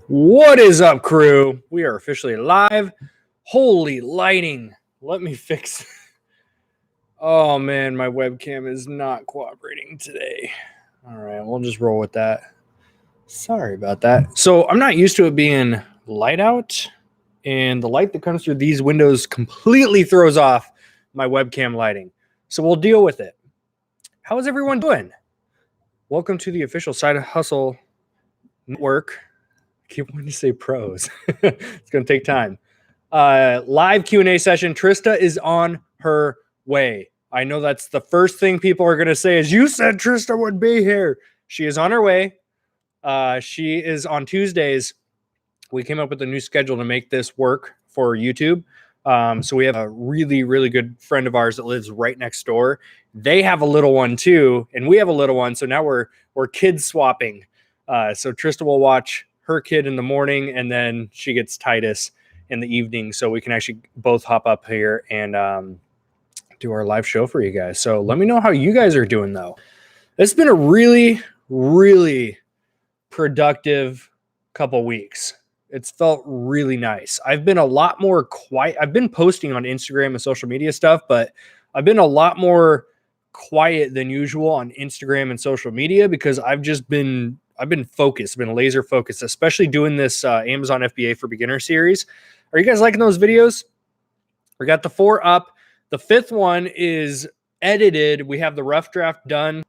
What is up, crew? We are officially live. Holy lighting. Let me fix. Oh, man, my webcam is not cooperating today. All right, we'll just roll with that. Sorry about that. So I'm not used to it being light out, and the light that comes through these windows completely throws off my webcam lighting. So we'll deal with it. How is everyone doing? Welcome to the official Side Hustle Network. I keep wanting to say pros. It's going to take time. Live Q&A session. Trista is on her way. I know that's the first thing people are going to say is, you said Trista would be here. She is on her way. She is on Tuesdays. We came up with a new schedule to make this work for YouTube. So we have a really, really good friend of ours that lives right next door. They have a little one too, and we have a little one. So now we're kid swapping. So Trista will watch her kid in the morning, and then she gets Titus in the evening, so we can actually both hop up here and do our live show for you guys. So let me know how you guys are doing, though. It's been a really, really productive couple weeks. It's felt really nice. I've been a lot more quiet. I've been posting on Instagram and social media stuff, but I've been a lot more quiet than usual on Instagram and social media because I've been focused, been laser focused, especially doing this Amazon FBA for Beginner series. Are you guys liking those videos? We got the 4 up. The 5th one is edited. We have the rough draft done.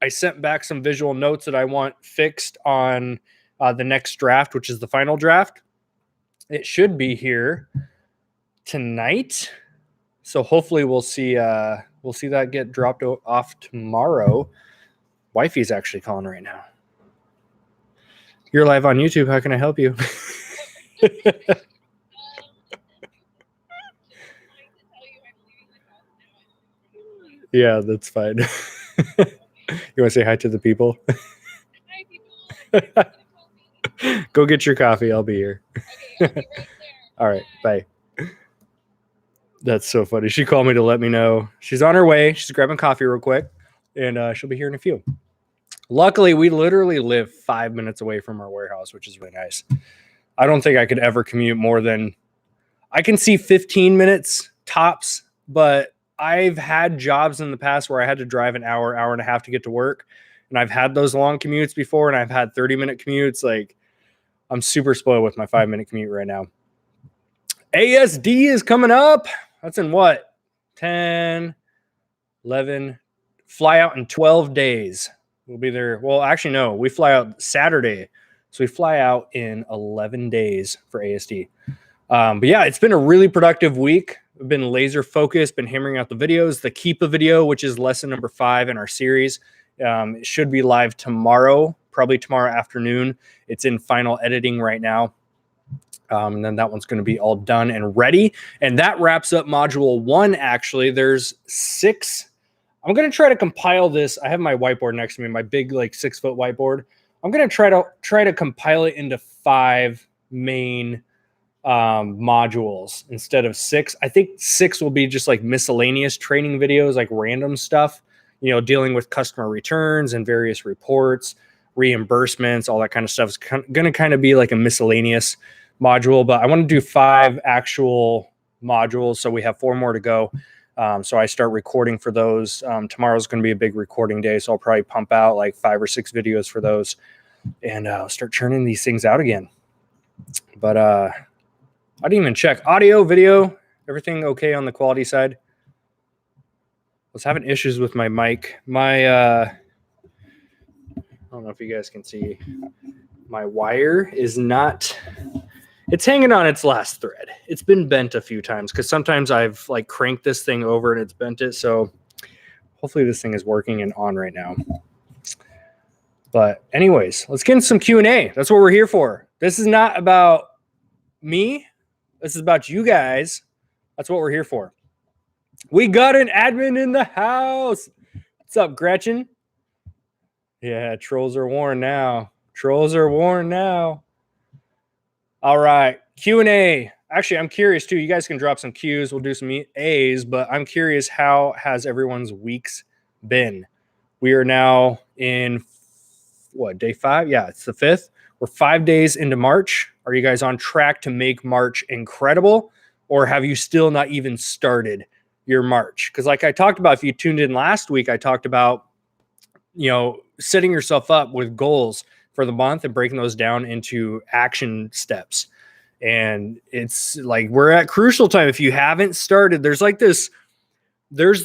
I sent back some visual notes that I want fixed on the next draft, which is the final draft. It should be here tonight. So hopefully we'll see that get dropped off tomorrow. Wifey's actually calling right now. You're live on YouTube. How can I help you? Yeah, that's fine. You want to say hi to the people? Hi, people. Go get your coffee. I'll be here. Okay, I'll be right there. All right, bye. That's so funny. She called me to let me know she's on her way. She's grabbing coffee real quick, and she'll be here in a few. Luckily, we literally live 5 minutes away from our warehouse, which is really nice. I don't think I could ever commute more than, I can see 15 minutes tops, but I've had jobs in the past where I had to drive an hour, hour and a half to get to work. And I've had those long commutes before, and I've had 30-minute commutes. Like, I'm super spoiled with my 5-minute commute right now. ASD is coming up. That's in what? 10, 11, fly out in 12 days. We'll be there. Well, actually, no, we fly out Saturday. So we fly out in 11 days for ASD. But yeah, it's been a really productive week. I've been laser focused, been hammering out the videos. The Keep a video, which is lesson number 5 in our series, it should be live tomorrow, probably tomorrow afternoon. It's in final editing right now. And then that one's going to be all done and ready. And that wraps up module 1, actually. There's 6. I'm going to try to compile this. I have my whiteboard next to me, my big, like, 6-foot whiteboard. I'm going to try to compile it into 5 main modules instead of 6. I think 6 will be just like miscellaneous training videos, like random stuff, dealing with customer returns and various reports, reimbursements, all that kind of stuff. It's going to kind of be like a miscellaneous module, but I want to do 5 actual modules. So we have 4 more to go. So I start recording for those. Tomorrow's going to be a big recording day. So I'll probably pump out like 5 or 6 videos for those and start churning these things out again. But I didn't even check audio, video, everything okay on the quality side. I was having issues with my mic. I don't know if you guys can see, my wire is not, it's hanging on its last thread. It's been bent a few times because sometimes I've like cranked this thing over and it's bent it. So hopefully this thing is working and on right now. But anyways, let's get into some Q&A. That's what we're here for. This is not about me. This is about you guys. That's what we're here for. We got an admin in the house. What's up, Gretchen? Yeah, trolls are worn now. Trolls are worn now. All right, Q&A. Actually, I'm curious, too. You guys can drop some Qs. We'll do some As, but I'm curious, how has everyone's weeks been? We are now in day 5? Yeah, it's the 5th. We're 5 days into March. Are you guys on track to make March incredible? Or have you still not even started your March? Because like I talked about, if you tuned in last week, I talked about, setting yourself up with goals for the month and breaking those down into action steps. And it's like we're at crucial time. If you haven't started, there's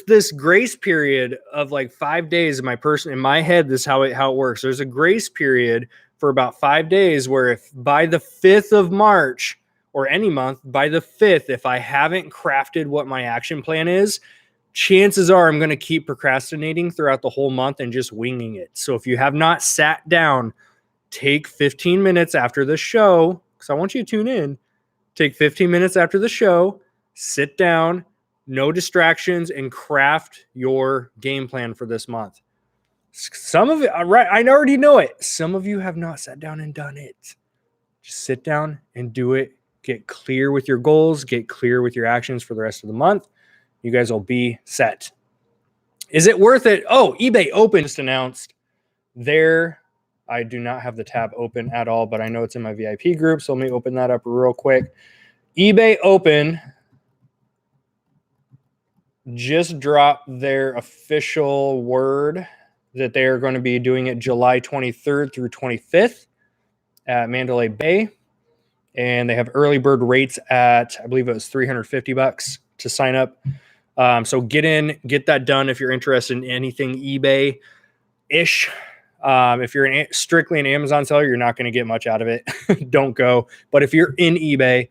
this grace period of like 5 days. In my head, this is how it works. There's a grace period for about 5 days where if by the 5th of March or any month, by the 5th, if I haven't crafted what my action plan is, chances are I'm going to keep procrastinating throughout the whole month and just winging it. So if you have not sat down, take 15 minutes after the show, because I want you to tune in. Take 15 minutes after the show, sit down, no distractions, and craft your game plan for this month. Some of it, right? I already know it. Some of you have not sat down and done it. Just sit down and do it. Get clear with your goals. Get clear with your actions for the rest of the month. You guys will be set. Is it worth it? Oh, eBay Open just announced there. I do not have the tab open at all, but I know it's in my VIP group, so let me open that up real quick. eBay Open just dropped their official word that they are going to be doing it July 23rd through 25th at Mandalay Bay. And they have early bird rates at, I believe it was $350 to sign up. So get that done if you're interested in anything eBay-ish. If you're strictly an Amazon seller, you're not going to get much out of it. Don't go. But if you're in eBay,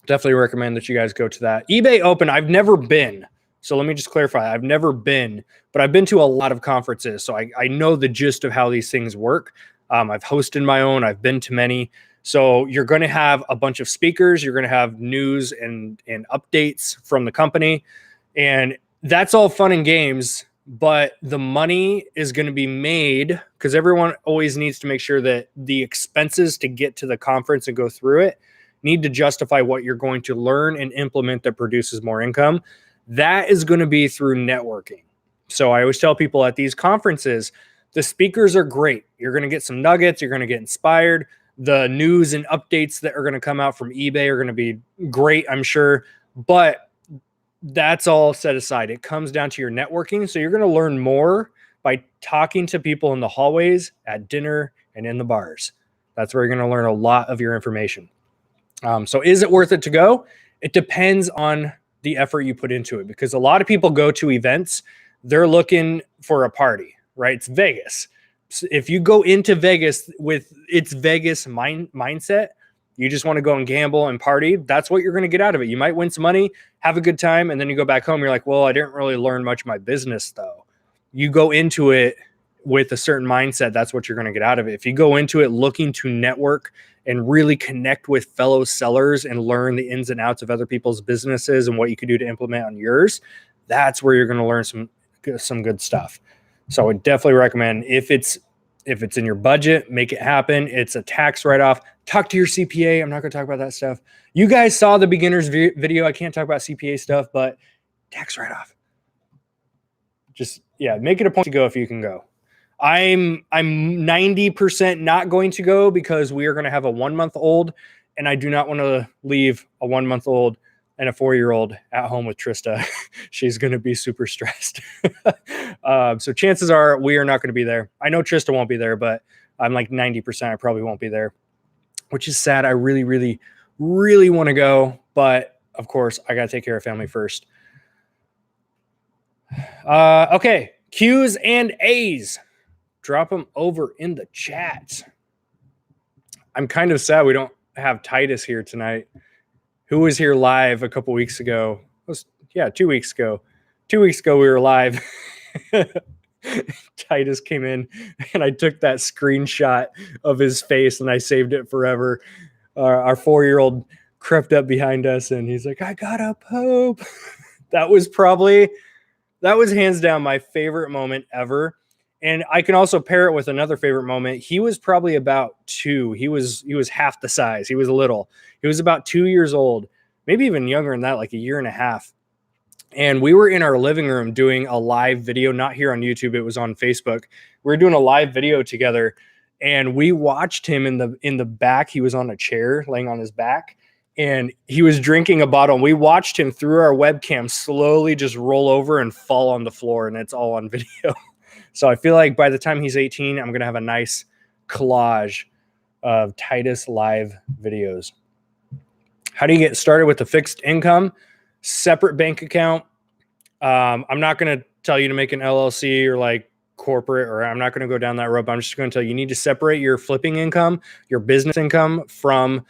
definitely recommend that you guys go to that. eBay Open, I've never been. So let me just clarify. I've never been, but I've been to a lot of conferences. So I know the gist of how these things work. I've hosted my own. I've been to many. So you're going to have a bunch of speakers. You're going to have news and updates from the company. And that's all fun and games. But the money is going to be made because everyone always needs to make sure that the expenses to get to the conference and go through it need to justify what you're going to learn and implement that produces more income. That is going to be through networking. So I always tell people at these conferences, the speakers are great. You're going to get some nuggets. You're going to get inspired. The news and updates that are going to come out from eBay are going to be great, I'm sure. But that's all set aside. It comes down to your networking. So you're going to learn more by talking to people in the hallways, at dinner, and in the bars. That's where you're going to learn a lot of your information. So is it worth it to go? It depends on the effort you put into it, because a lot of people go to events, they're looking for a party, right? It's Vegas. So if you go into Vegas with its Vegas mindset, you just want to go and gamble and party, that's what you're going to get out of it. You might win some money, have a good time, and then you go back home, you're like, well, I didn't really learn much of my business though. You go into it with a certain mindset, that's what you're going to get out of it. If you go into it looking to network and really connect with fellow sellers and learn the ins and outs of other people's businesses and what you could do to implement on yours, that's where you're going to learn some good stuff. So I would definitely recommend, if it's in your budget, make it happen. It's a tax write-off. Talk to your CPA. I'm not going to talk about that stuff. You guys saw the beginner's video. I can't talk about CPA stuff, but tax write-off. Just, yeah, make it a point to go if you can go. I'm 90% not going to go because we are going to have a 1-month-old, and I do not want to leave a 1-month-old and a 4-year-old at home with Trista. She's going to be super stressed. So chances are we are not going to be there. I know Trista won't be there, but I'm like 90% I probably won't be there, which is sad. I really, really, really want to go, but of course I got to take care of family first. Okay. Q's and A's. Drop them over in the chat. I'm kind of sad we don't have Titus here tonight, who was here live a couple weeks ago. 2 weeks ago. 2 weeks ago we were live. Titus came in and I took that screenshot of his face and I saved it forever. Our 4-year-old crept up behind us and he's like, I got a poop. That was hands down my favorite moment ever. And I can also pair it with another favorite moment. He was probably about 2. He was half the size. He was little. He was about 2 years old, maybe even younger than that, like a year and a half. And we were in our living room doing a live video, not here on YouTube. It was on Facebook. we were doing a live video together, and we watched him in the back. He was on a chair laying on his back, and he was drinking a bottle. And we watched him through our webcam slowly just roll over and fall on the floor, and it's all on video. So I feel like by the time he's 18, I'm going to have a nice collage of Titus live videos. How do you get started with a fixed income? Separate bank account. I'm not going to tell you to make an LLC or like corporate, or I'm not going to go down that road. But I'm just going to tell you, you need to separate your flipping income, your business income from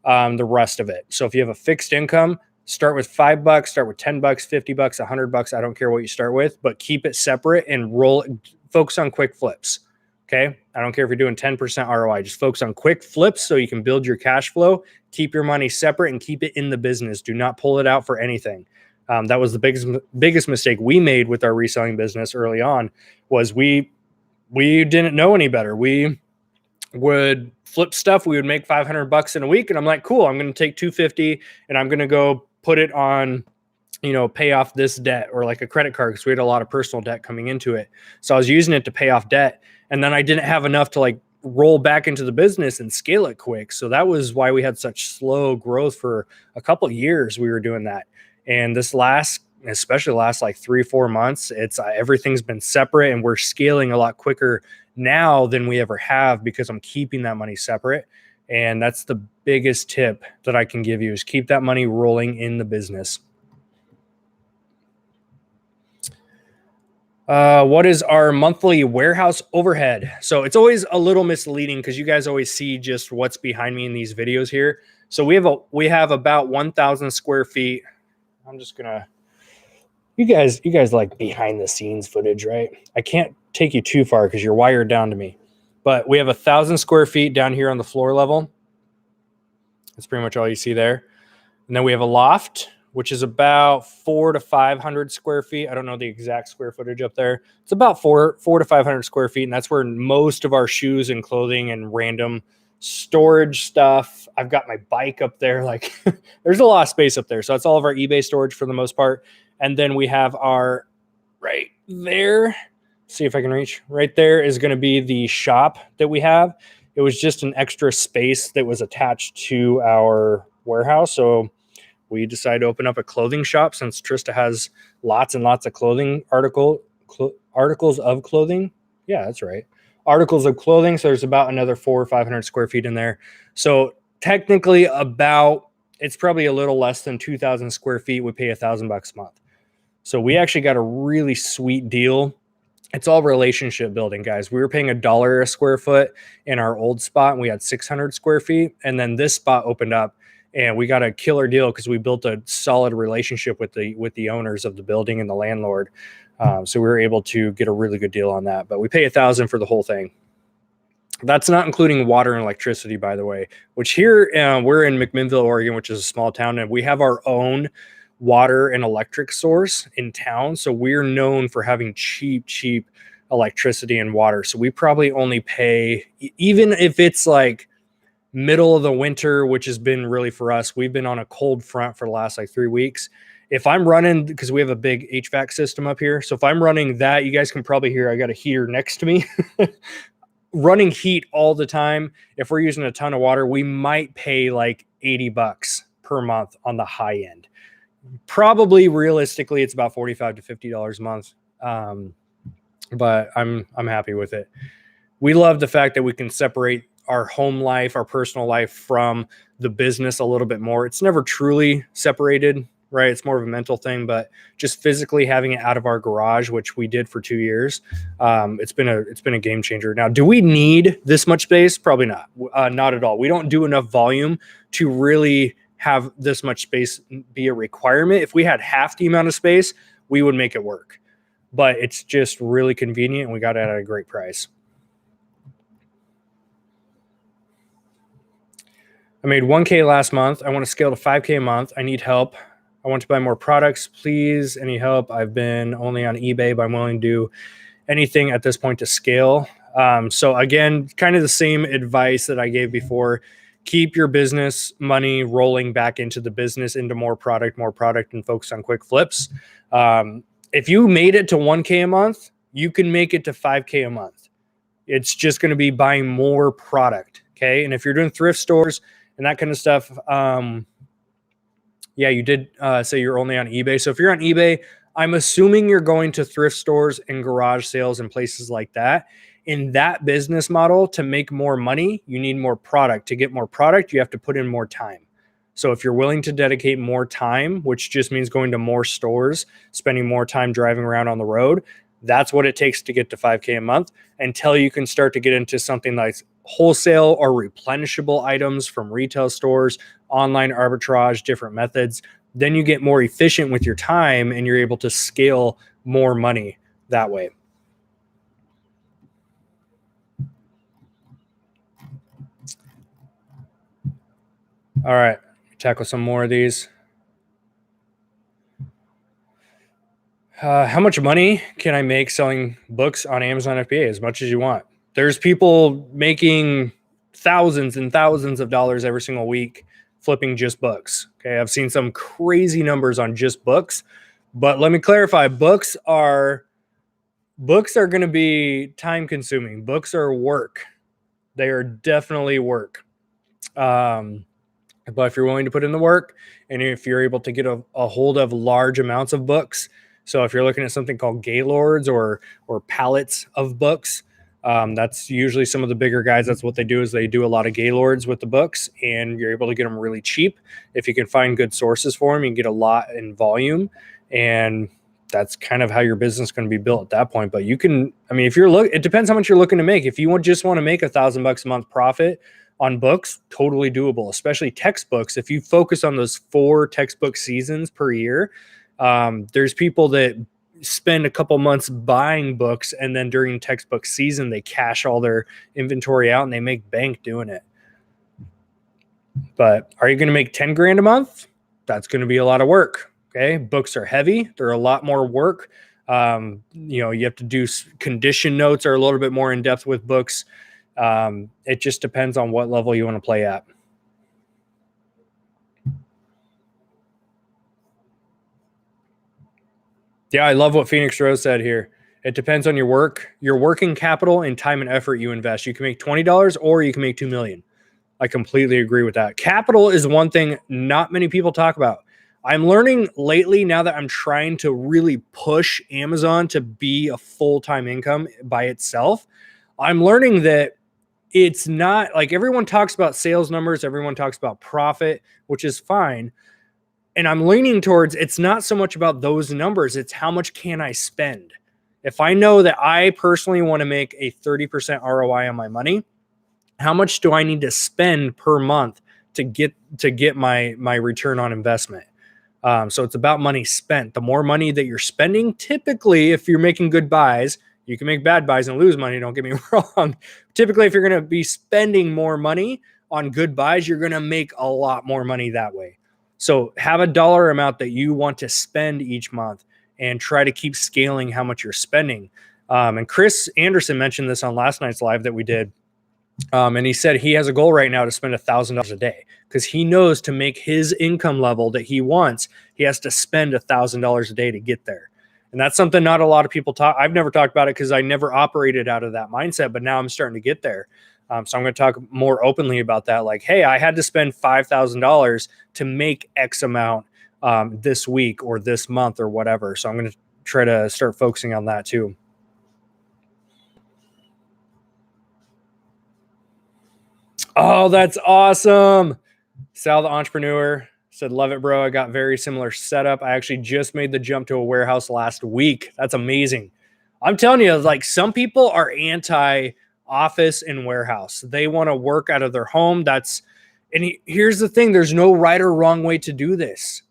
the rest of it. So if you have a fixed income, start with $5, start with $10, $50, $100. I don't care what you start with, but keep it separate and focus on quick flips. Okay. I don't care if you're doing 10% ROI, just focus on quick flips so you can build your cash flow, keep your money separate and keep it in the business. Do not pull it out for anything. That was the biggest mistake we made with our reselling business early on, was we didn't know any better. We would flip stuff. We would make $500 in a week. And I'm like, cool, I'm going to take $250 and I'm going to go put it on, pay off this debt, or like a credit card, because we had a lot of personal debt coming into it. So I was using it to pay off debt. And then I didn't have enough to like roll back into the business and scale it quick. So that was why we had such slow growth for a couple of years. We were doing that. And especially last like 3-4 months, it's everything's been separate, and we're scaling a lot quicker now than we ever have because I'm keeping that money separate. And that's the biggest tip that I can give you, is keep that money rolling in the business. What is our monthly warehouse overhead? So it's always a little misleading because you guys always see just what's behind me in these videos here. So we have about 1,000 square feet. I'm just gonna, you guys like behind the scenes footage, right? I can't take you too far because you're wired down to me, but we have 1,000 square feet down here on the floor level. That's pretty much all you see there. And then we have a loft, which is about 400 to 500 square feet. I don't know the exact square footage up there. It's about 400 to 500 square feet. And that's where most of our shoes and clothing and random storage stuff. I've got my bike up there. Like there's a lot of space up there. So that's all of our eBay storage for the most part. And then we have our right there. See if I can reach. Right there is going to be the shop that we have. It was just an extra space that was attached to our warehouse. So we decided to open up a clothing shop, since Trista has lots and lots of clothing articles of clothing. Yeah, that's right. Articles of clothing. So there's about another 400 or 500 square feet in there. So technically it's probably a little less than 2,000 square feet. We pay $1,000 a month. So we actually got a really sweet deal. It's all relationship building, guys. We were paying $1 a square foot in our old spot, and we had 600 square feet. And then this spot opened up, and we got a killer deal because we built a solid relationship with the owners of the building and the landlord. So we were able to get a really good deal on that. But we pay $1,000 for the whole thing. That's not including water and electricity, by the way, which here we're in McMinnville, Oregon, which is a small town, and we have our own water and electric source in town. So we're known for having cheap electricity and water. So we probably only pay, even if it's like middle of the winter, which has been really for us, we've been on a cold front for the last like 3 weeks. If I'm running, because we have a big HVAC system up here. So if I'm running that, you guys can probably hear, I got a heater next to me running heat all the time. If we're using a ton of water, we might pay like $80 per month on the high end. Probably realistically, it's about $45 to $50 a month. But I'm happy with it. We love the fact that we can separate our home life, our personal life from the business a little bit more. It's never truly separated, right? It's more of a mental thing, but just physically having it out of our garage, which we did for 2 years, it's been a game changer. Now, do we need this much space? Probably not. Not at all. We don't do enough volume to really have this much space be a requirement. If we had half the amount of space, we would make it work. But it's just really convenient, and we got it at a great price. I made $1K last month. I want to scale to $5K a month. I need help. I want to buy more products. Please, any help? I've been only on eBay, but I'm willing to do anything at this point to scale. So again, kind of the same advice that I gave before. Keep your business money rolling back into the business, into more product, and focus on quick flips. If you made it to $1K a month, you can make it to $5K a month. It's just going to be buying more product. Okay. And if you're doing thrift stores and that kind of stuff, yeah, you did say you're only on eBay. So if you're on eBay, I'm assuming you're going to thrift stores and garage sales and places like that. In that business model, to make more money, you need more product. To get more product, you have to put in more time. So if you're willing to dedicate more time, which just means going to more stores, spending more time driving around on the road, that's what it takes to get to 5K a month until you can start to get into something like wholesale or replenishable items from retail stores, online arbitrage, different methods. Then you get more efficient with your time and you're able to scale more money that way. All right, tackle some more of these. How much money can I make selling books on Amazon FBA? As much as you want. There's people making thousands and thousands of dollars every single week flipping just books. Okay, I've seen some crazy numbers on just books, but let me clarify: books are going to be time consuming. Books are work. They are definitely work. But if you're willing to put in the work and if you're able to get a hold of large amounts of books, so if you're looking at something called Gaylords or pallets of books, that's usually some of the bigger guys. That's what they do, is they do a lot of Gaylords with the books, and you're able to get them really cheap. If you can find good sources for them, you can get a lot in volume, and that's kind of how your business is going to be built at that point. But you can, I mean, if you're it depends how much you're looking to make. If you just want to make $1,000 a month profit on books, totally doable, especially textbooks. If you focus on those 4 textbook seasons per year, there's people that spend a couple months buying books, and then during textbook season, they cash all their inventory out and they make bank doing it. But are you going to make 10 grand a month? That's going to be a lot of work. Okay. Books are heavy. They're a lot more work. You have to do condition notes are a little bit more in depth with books. It just depends on what level you want to play at. Yeah, I love what Phoenix Rose said here. It depends on your working capital and time and effort you invest. You can make $20 or you can make $2 million. I completely agree with that. Capital is one thing not many people talk about. I'm learning lately, now that I'm trying to really push Amazon to be a full-time income by itself, I'm learning that it's not like everyone talks about sales numbers, everyone talks about profit, which is fine. And I'm leaning towards, it's not so much about those numbers, it's how much can I spend. If I know that I personally want to make a 30% ROI on my money, how much do I need to spend per month to get my return on investment? So it's about money spent. The more money that you're spending, typically, if you're making good buys, you can make bad buys and lose money. Don't get me wrong. Typically, if you're going to be spending more money on good buys, you're going to make a lot more money that way. So have a dollar amount that you want to spend each month and try to keep scaling how much you're spending. And Chris Anderson mentioned this on last night's live that we did. And he said he has a goal right now to spend $1,000 a day because he knows to make his income level that he wants, he has to spend $1,000 a day to get there. And that's something not a lot of people talk. I've never talked about it because I never operated out of that mindset, but now I'm starting to get there. So I'm going to talk more openly about that. Like, hey, I had to spend $5,000 to make X amount this week or this month or whatever. So I'm going to try to start focusing on that too. Oh, that's awesome. Sal, the entrepreneur, said, love it, bro. I got very similar setup. I actually just made the jump to a warehouse last week. That's amazing. I'm telling you, like, some people are anti-office and warehouse. They want to work out of their home. Here's the thing. There's no right or wrong way to do this.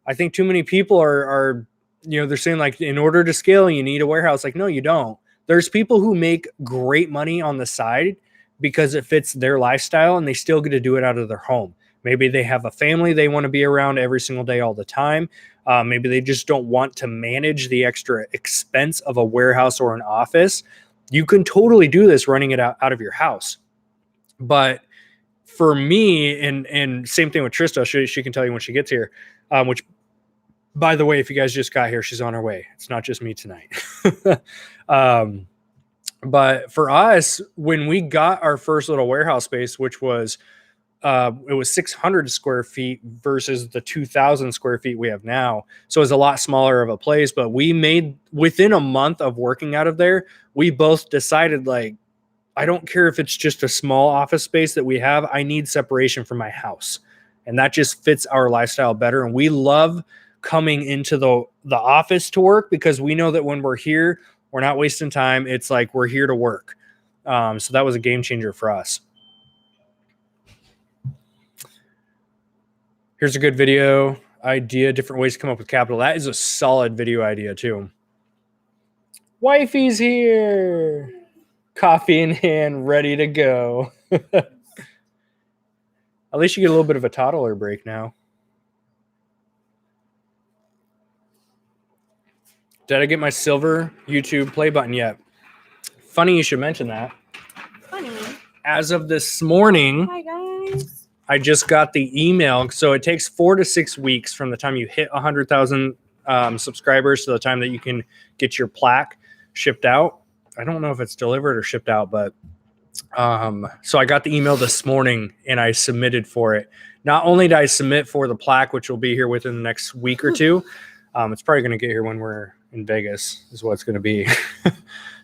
I think too many people are they're saying, like, in order to scale, you need a warehouse. Like, no, you don't. There's people who make great money on the side because it fits their lifestyle and they still get to do it out of their home. Maybe they have a family they want to be around every single day all the time. Maybe they just don't want to manage the extra expense of a warehouse or an office. You can totally do this running it out of your house. But for me, and same thing with Trista, she can tell you when she gets here, which, by the way, if you guys just got here, she's on her way. It's not just me tonight. But for us, when we got our first little warehouse space, which was it was 600 square feet versus the 2,000 square feet we have now. So it's a lot smaller of a place, but we made, within a month of working out of there, we both decided, like, I don't care if it's just a small office space that we have. I need separation from my house. And that just fits our lifestyle better. And we love coming into the office to work because we know that when we're here, we're not wasting time. It's like we're here to work. So that was a game changer for us. Here's a good video idea, different ways to come up with capital. That is a solid video idea too. Wifey's here. Coffee in hand, ready to go. At least you get a little bit of a toddler break now. Did I get my silver YouTube play button yet? Funny you should mention that. Funny. As of this morning, Hi guys. I just got the email. So it takes 4 to 6 weeks from the time you hit 100,000 subscribers to the time that you can get your plaque shipped out. I don't know if it's delivered or shipped out, but so I got the email this morning and I submitted for it. Not only did I submit for the plaque, which will be here within the next week or two, it's probably going to get here when we're in Vegas is what it's going to be.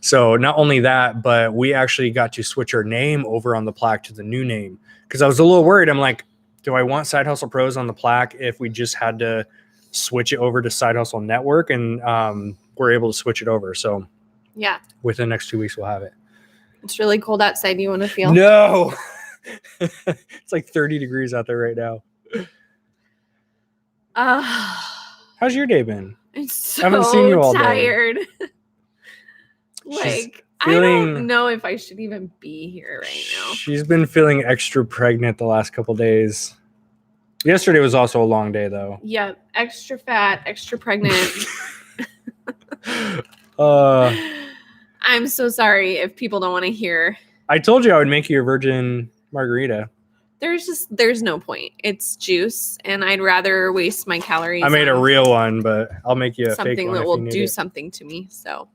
So not only that, but we actually got to switch our name over on the plaque to the new name. Because I was a little worried. I'm like, do I want Side Hustle Pros on the plaque if we just had to switch it over to Side Hustle Network? And we're able to switch it over. So yeah, within the next 2 weeks, we'll have it. It's really cold outside. You want to feel? No. It's like 30 degrees out there right now. How's your day been? It's so I haven't seen you all day. tired. She's I don't know if I should even be here right now. She's been feeling extra pregnant the last couple days. Yesterday was also a long day, though. Yep, extra fat, extra pregnant. I'm so sorry if people don't want to hear. I told you I would make you a virgin margarita. There's no point. It's juice, and I'd rather waste my calories. I made a real one, but I'll make you a fake one. Something that will do something to me. So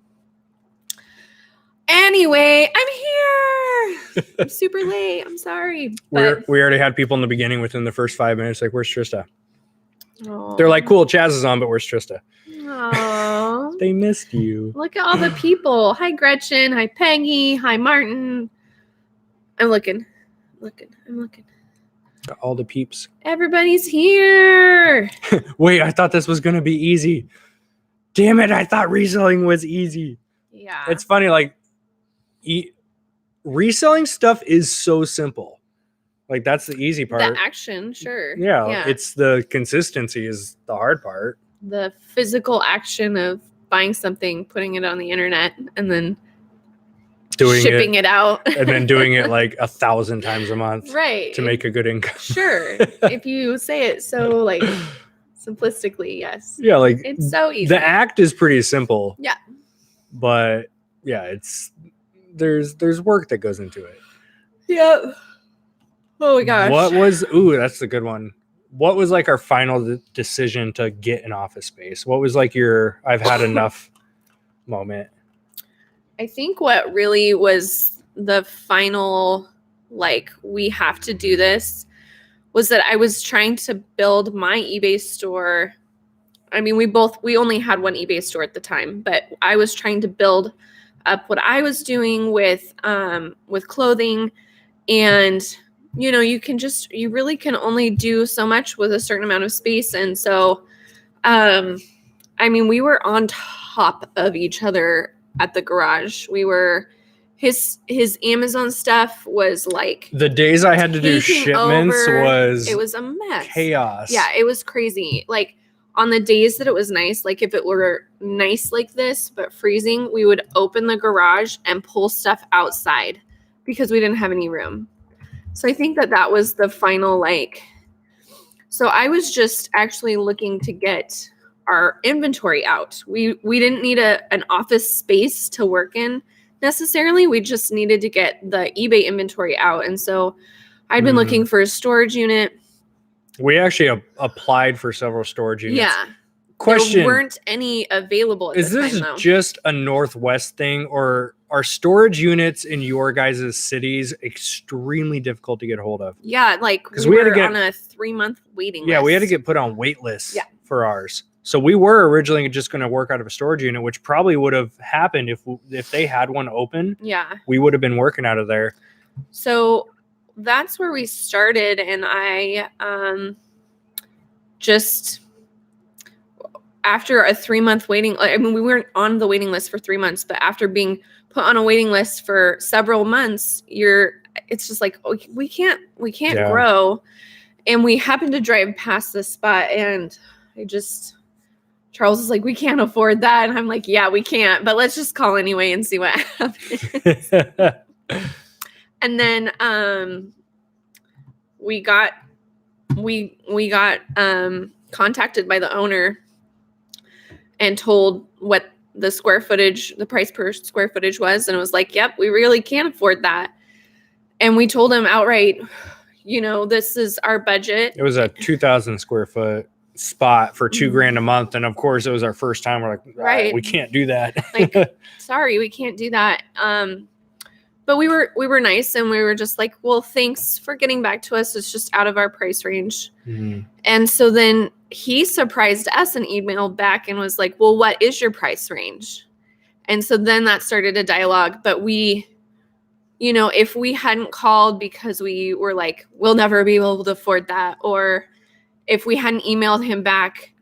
anyway, I'm here. I'm super late. I'm sorry. But We already had people in the beginning within the first 5 minutes like, where's Trista? oh. They're like, cool, Chaz is on, but where's Trista? Oh. They missed you. Look at all the people. Hi, Gretchen. Hi, Peggy. Hi, Martin. I'm looking. Got all the peeps. Everybody's here. Wait, I thought this was going to be easy. Damn it, I thought reselling was easy. Yeah. It's funny, like, reselling stuff is so simple. Like, that's the easy part. The action, sure. Yeah, it's the consistency is the hard part. The physical action of buying something, putting it on the internet, and then shipping it out. And then doing it like 1,000 times a month. Right. To make a good income. Sure. If you say it so, like, simplistically, yes. Yeah, like, it's so easy. The act is pretty simple. Yeah. But, yeah, there's work that goes into it. Yep. Oh my gosh. That's the good one. What was like our final decision to get an office space? What was like your I've had enough moment? I think what really was the final, like, we have to do this was that I was trying to build my eBay store. I mean, we only had one eBay store at the time, but I was trying to build up what I was doing with clothing. And, you know, you really can only do so much with a certain amount of space. And so, I mean, we were on top of each other at the garage. We were, his Amazon stuff was like, the days I had to do shipments it was a mess. Chaos. Yeah, it was crazy. Like, on the days that it was nice, like if it were nice like this, but freezing, we would open the garage and pull stuff outside because we didn't have any room. So I think that was the final, like, so I was just actually looking to get our inventory out. We didn't need an office space to work in necessarily. We just needed to get the eBay inventory out. And so I'd been looking for a storage unit. We actually applied for several storage units. Yeah. Question. There weren't any available at Is the this time, though. just a Northwest thing, or are storage units in your guys' cities extremely difficult to get a hold of? Yeah, like Because we we had to were get on a 3-month waiting list. Yeah, we had to get put on wait lists Yeah. for ours. So we were originally just going to work out of a storage unit, which probably would have happened if they had one open. Yeah. We would have been working out of there. So that's where we started, and I just after a 3-month waiting, I mean, we weren't on the waiting list for 3 months, but after being put on a waiting list for several months, it's just like, oh, we can't Yeah. grow. And we happened to drive past this spot, and Charles is like, we can't afford that. And I'm like, yeah, we can't, but let's just call anyway and see what happens. And then we got contacted by the owner and told what the price per square footage was. And it was like, yep, we really can't afford that. And we told him outright, this is our budget. It was a 2,000 square foot spot for $2,000 a month. And of course it was our first time. We're like, right, we can't do that. Like, sorry, we can't do that. But we were nice, and we were just like, well, thanks for getting back to us. It's just out of our price range. Mm-hmm. And so then he surprised us and emailed back and was like, well, what is your price range? And so then that started a dialogue. But we, if we hadn't called because we were like, we'll never be able to afford that, or if we hadn't emailed him back,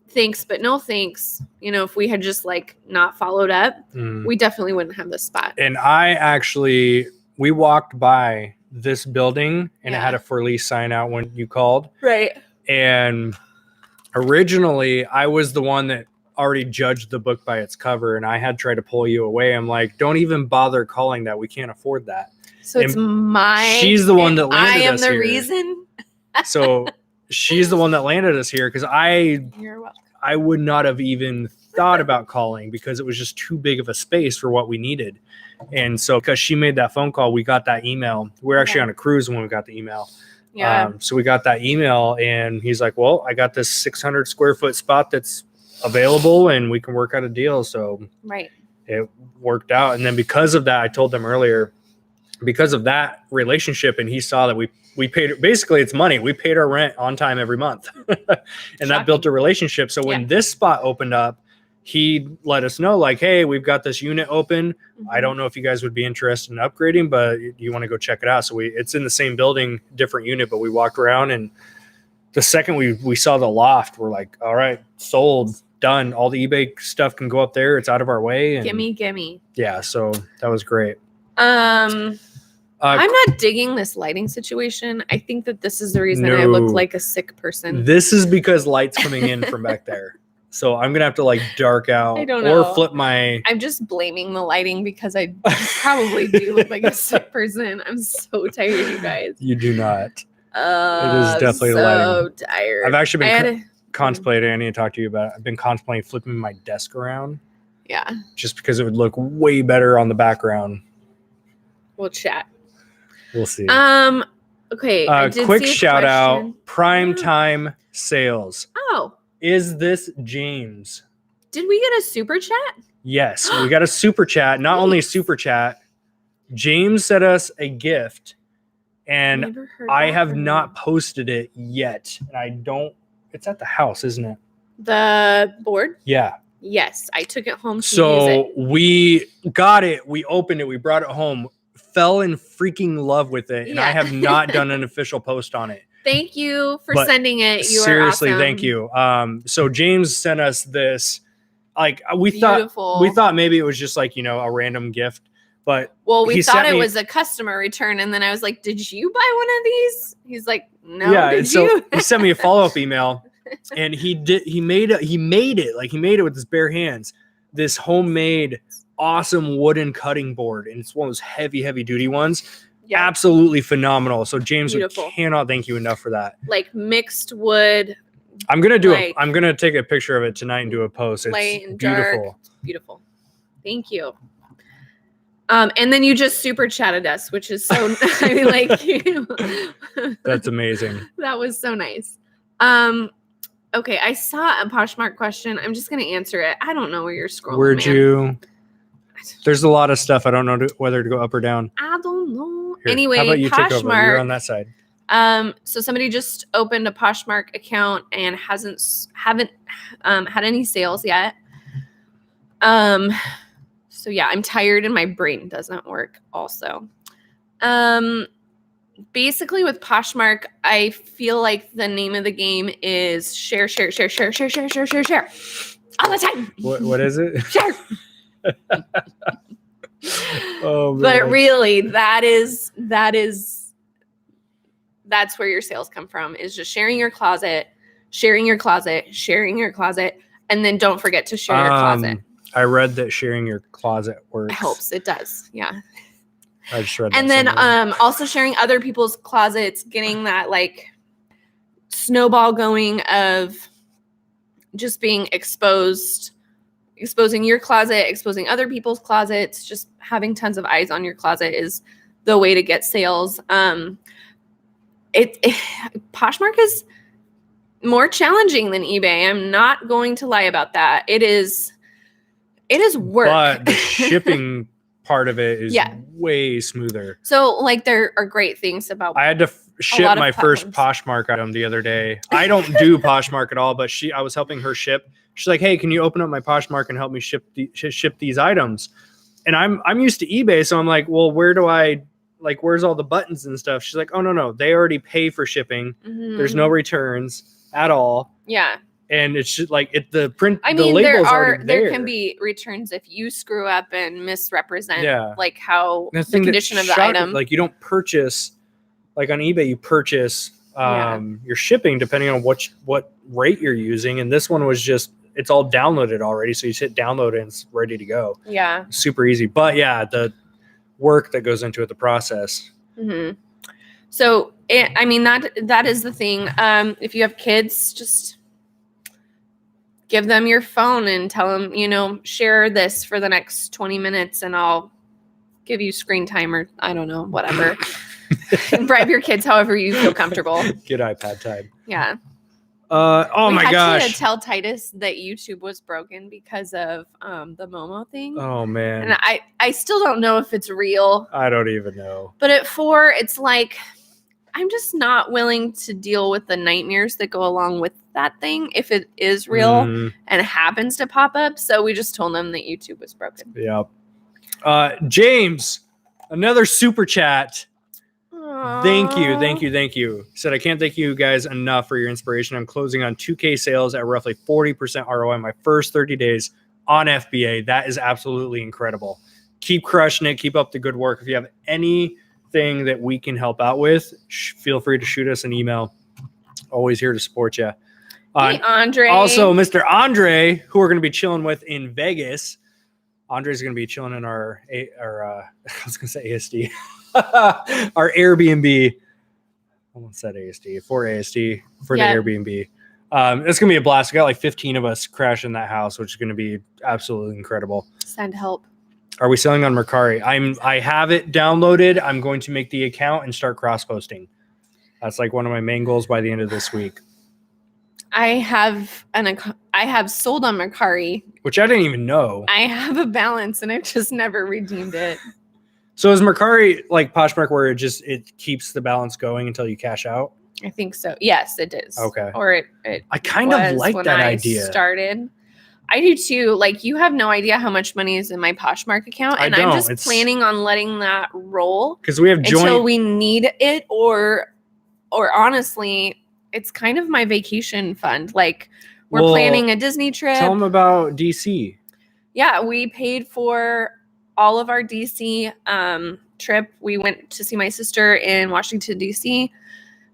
thanks, but no thanks. If we had just like not followed up, we definitely wouldn't have this spot. And we walked by this building and it had a for lease sign out when you called. Right. And originally I was the one that already judged the book by its cover, and I had tried to pull you away. I'm like, don't even bother calling that. We can't afford that. So it's she's the one that landed us here. I am the reason. So she's the one that landed us here, because You're welcome. I would not have even thought about calling because it was just too big of a space for what we needed. And so because she made that phone call, we got that email. We were actually on a cruise when we got the email. Yeah. So we got that email, and he's like, well, I got this 600 square foot spot that's available and we can work out a deal. So it worked out. And then because of that, I told them earlier, because of that relationship, and he saw that we paid, basically it's money. We paid our rent on time every month. And that built a relationship. So when this spot opened up, he let us know, like, hey, we've got this unit open. I don't know if you guys would be interested in upgrading, but you want to go check it out. So it's in the same building, different unit, but we walked around, and the second we saw the loft, we're like, all right, sold, done. All the eBay stuff can go up there. It's out of our way. And gimme. Yeah. So that was great. I'm not digging this lighting situation. I think that this is the reason I look like a sick person. This is because light's coming in from back there. So I'm going to have to like dark out or flip my... I'm just blaming the lighting because I probably do look like a sick person. I'm so tired, you guys. You do not. It is definitely the lighting. So tired. I've actually been contemplating, I need to talk to you about it. I've been contemplating flipping my desk around. Yeah. Just because it would look way better on the background. We'll chat. We'll see. Okay. Quick shout out, Primetime Sales. Oh. Is this James? Did we get a super chat? Yes, we got a super chat. Not only a super chat, James sent us a gift, and I have not posted it yet. And it's at the house, isn't it? The board? Yeah. Yes, I took it home to use it. We got it. We opened it. We brought it home. Fell in freaking love with it, and I have not done an official post on it. Thank you for sending it. You seriously, are awesome. Thank you. So James sent us this. Like we thought maybe it was just like, a random gift, but we thought it was a customer return, and then I was like, "Did you buy one of these?" He's like, "No." Yeah, and so he sent me a follow-up email, and he made it with his bare hands. This homemade, awesome wooden cutting board, and it's one of those heavy duty ones. Yeah. Absolutely phenomenal. So James, we cannot thank you enough for that. Like mixed wood. I'm gonna take a picture of it tonight and do a post. It's light and beautiful. Dark. Beautiful. Thank you. And then you just super chatted us, which is so I mean, like that's amazing. That was so nice. Okay, I saw a Poshmark question. I'm just going to answer it. I don't know where you're scrolling, Where'd man. you? There's a lot of stuff. I don't know whether to go up or down. I don't know. Here, Anyway, how about you take over? You're on Poshmark. that side. So somebody just opened a Poshmark account and haven't had any sales yet. So yeah, I'm tired and my brain doesn't work also. Basically with Poshmark, I feel like the name of the game is share all the time. What is it? Share. Oh, man. But really, that's where your sales come from, is just sharing your closet, and then don't forget to share your closet. I read that sharing your closet works. It helps. It does. Yeah. I just read that. And then also sharing other people's closets, getting that like snowball going of just being exposing your closet, exposing other people's closets, just having tons of eyes on your closet is the way to get sales. Poshmark is more challenging than eBay. I'm not going to lie about that. It is work. But the shipping part of it is way smoother. So like there are great things about. I had to ship my first Poshmark item the other day. I don't do Poshmark at all, but I was helping her ship. She's like, "Hey, can you open up my Poshmark and help me ship these items?" And I'm used to eBay, so I'm like, "Well, where's all the buttons and stuff?" She's like, "Oh no, they already pay for shipping. Mm-hmm. There's no returns at all." Yeah. And it's just like the print. I mean, the label's already there can be returns if you screw up and misrepresent like how the condition of the item. Like you don't purchase, like on eBay, you purchase your shipping depending on what rate you're using. And this one was just, it's all downloaded already. So you just hit download and it's ready to go. Yeah. Super easy. But yeah, the work that goes into it, the process. Mm-hmm. So, that is the thing. If you have kids, just give them your phone and tell them, share this for the next 20 minutes and I'll give you screen time or I don't know, whatever. Bribe your kids however you feel comfortable. Get iPad time. Yeah. My gosh. We had to tell Titus that YouTube was broken because of the Momo thing. Oh, man. And I still don't know if it's real. I don't even know. But at 4, it's like, I'm just not willing to deal with the nightmares that go along with that thing if it is real and happens to pop up. So we just told them that YouTube was broken. Yep. James, another super chat. Aww. Thank you. Said, I can't thank you guys enough for your inspiration. I'm closing on 2K sales at roughly 40% ROI in my first 30 days on FBA. That is absolutely incredible. Keep crushing it. Keep up the good work. If you have anything that we can help out with, feel free to shoot us an email. Always here to support you. Hey, Andre. Also, Mr. Andre, who we're going to be chilling with in Vegas. Andre's going to be chilling in our I was going to say ASD. Our Airbnb. I almost said ASD. For ASD. For the Airbnb. It's going to be a blast. We got like 15 of us crash in that house, which is going to be absolutely incredible. Send help. Are we selling on Macari? I have it downloaded. I'm going to make the account and start cross-posting. That's like one of my main goals by the end of this week. I have sold on Macari, which I didn't even know. I have a balance and I've just never redeemed it. So is Macari like Poshmark where it keeps the balance going until you cash out? I think so. Yes, it is. Okay. Or it I kind of like that idea. Started. I do too. Like you have no idea how much money is in my Poshmark account, and I'm just planning on letting that roll because we have until we need it, or honestly, it's kind of my vacation fund. Like we're planning a Disney trip. Tell them about DC. Yeah, we paid for all of our DC trip. We went to see my sister in Washington, DC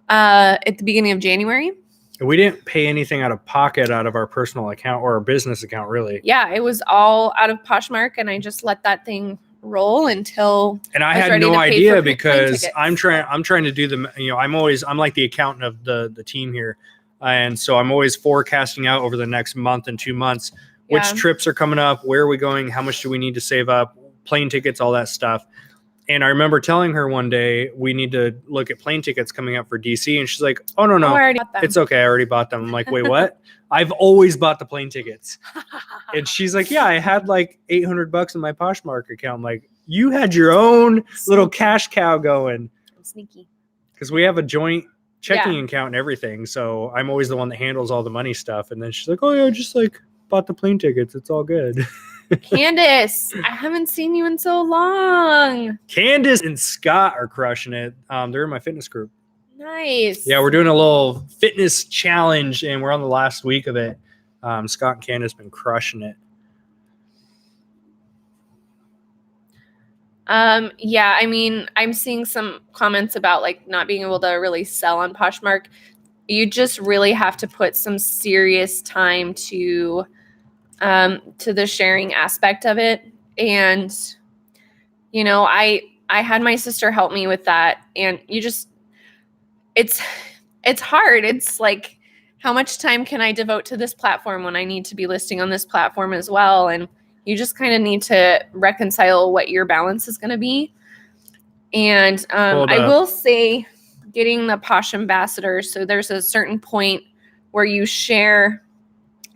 at the beginning of January. We didn't pay anything out of pocket out of our personal account or our business account, really. Yeah, it was all out of Poshmark, and I just let that thing roll until. And I had no idea because I'm trying to do the. I'm like the accountant of the team here, and so I'm always forecasting out over the next month and 2 months which trips are coming up, where are we going, how much do we need to save up, plane tickets, all that stuff. And I remember telling her one day, we need to look at plane tickets coming up for DC. And she's like, oh, no, I already bought them. it's okay. I already bought them. I'm like, wait, what? I've always bought the plane tickets. And she's like, yeah, I had like $800 in my Poshmark account. I'm like, you had your own little cash cow going. Sneaky. Because we have a joint checking account and everything. So I'm always the one that handles all the money stuff. And then she's like, oh, yeah, just like bought the plane tickets. It's all good. Candace, I haven't seen you in so long. Candace and Scott are crushing it. They're in my fitness group. Nice. Yeah, we're doing a little fitness challenge, and we're on the last week of it. Scott and Candace been crushing it. Yeah, I mean, I'm seeing some comments about like not being able to really sell on Poshmark. You just really have to put some serious time to the sharing aspect of it. And, you know, I had my sister help me with that, and it's hard. It's like, how much time can I devote to this platform when I need to be listing on this platform as well? And you just kind of need to reconcile what your balance is going to be. And I will say, getting the Posh Ambassador, so there's a certain point where you share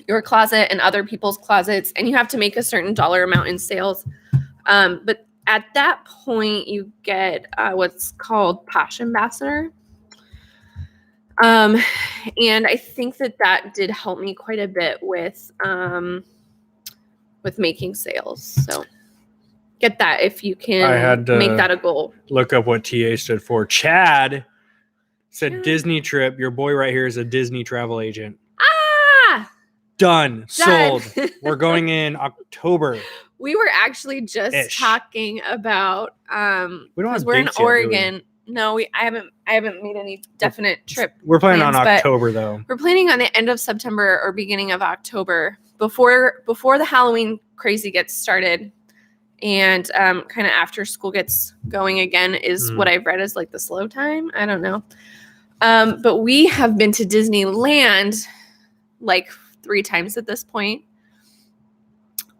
your closet and other people's closets, and you have to make a certain dollar amount in sales. But at that point, you get what's called Posh Ambassador. And I think that did help me quite a bit with making sales. So get that if you can. I had to make that a goal. Look up what TA stood for. Chad said Disney trip. Your boy right here is a Disney travel agent. Done. Sold. We're going in October. We were actually just talking about we don't have we're in dates yet, Oregon. Do we? No, I haven't made any definite trip. We're planning plans, on October though. We're planning on the end of September or beginning of October, before the Halloween crazy gets started, and kind of after school gets going again is what I've read is like the slow time. I don't know. But we have been to Disneyland like 3 times at this point